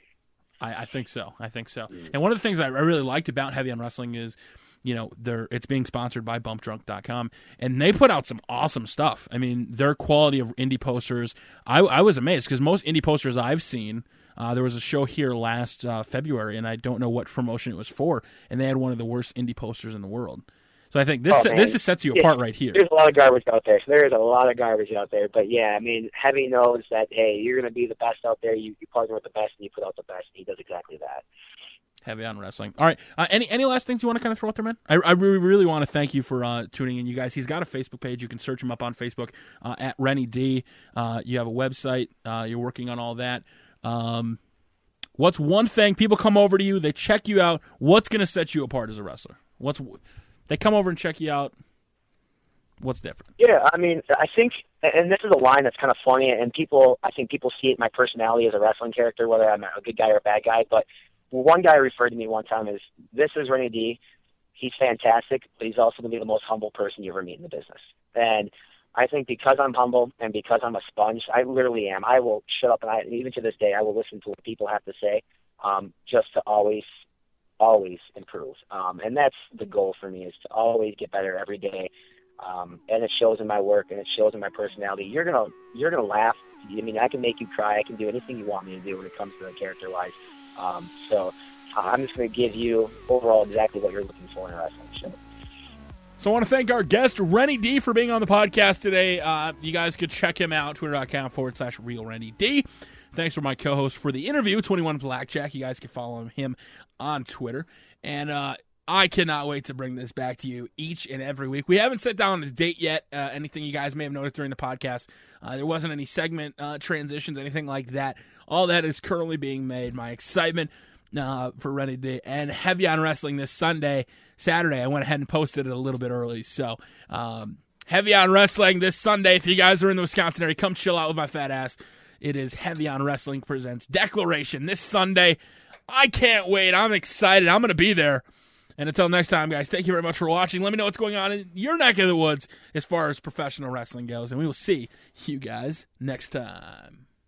I think so. And one of the things I really liked about Heavy on Wrestling is it's being sponsored by bumpdrunk.com, and they put out some awesome stuff. I mean, their quality of indie posters, I was amazed, because most indie posters I've seen, there was a show here last February, and I don't know what promotion it was for, and they had one of the worst indie posters in the world. So I think this sets you apart right here. There's a lot of garbage out there. So there is a lot of garbage out there. But, yeah, I mean, Heavy knows that, hey, you're going to be the best out there. You partner with the best, and you put out the best. And he does exactly that. Heavy on wrestling. All right. Any last things you want to kind of throw out there, man? I really want to thank you for tuning in, you guys. He's got a Facebook page. You can search him up on Facebook at Renny D. You have a website. You're working on all that. What's one thing, people come over to you, they check you out, what's going to set you apart as a wrestler? They come over and check you out. What's different? Yeah, I mean, I think, and this is a line that's kind of funny, and I think people see it, my personality as a wrestling character, whether I'm a good guy or a bad guy. But one guy referred to me one time as, this is Renny D. He's fantastic, but he's also going to be the most humble person you ever meet in the business. And I think because I'm humble and because I'm a sponge, I literally am. I will shut up, and even to this day, I will listen to what people have to say, just to always improve. And that's the goal for me, is to always get better every day. And it shows in my work, and it shows in my personality. You're gonna laugh. I mean, I can make you cry. I can do anything you want me to do when it comes to the character-wise. So I'm just going to give you overall exactly what you're looking for in a wrestling show. So I want to thank our guest, Renny D, for being on the podcast today. You guys could check him out, twitter.com/RealRennyD. Thanks for my co-host for the interview, 21 Blackjack. You guys can follow him on Twitter. And I cannot wait to bring this back to you each and every week. We haven't set down a date yet. Anything you guys may have noticed during the podcast, there wasn't any segment transitions, anything like that. All that is currently being made. My excitement for Renny D and Heavy on Wrestling this Saturday. I went ahead and posted it a little bit early. So Heavy on Wrestling this Sunday. If you guys are in the Wisconsin area, come chill out with my fat ass. It is Heavy on Wrestling presents Declaration this Sunday. I can't wait. I'm excited. I'm going to be there. And until next time, guys, thank you very much for watching. Let me know what's going on in your neck of the woods as far as professional wrestling goes. And we will see you guys next time.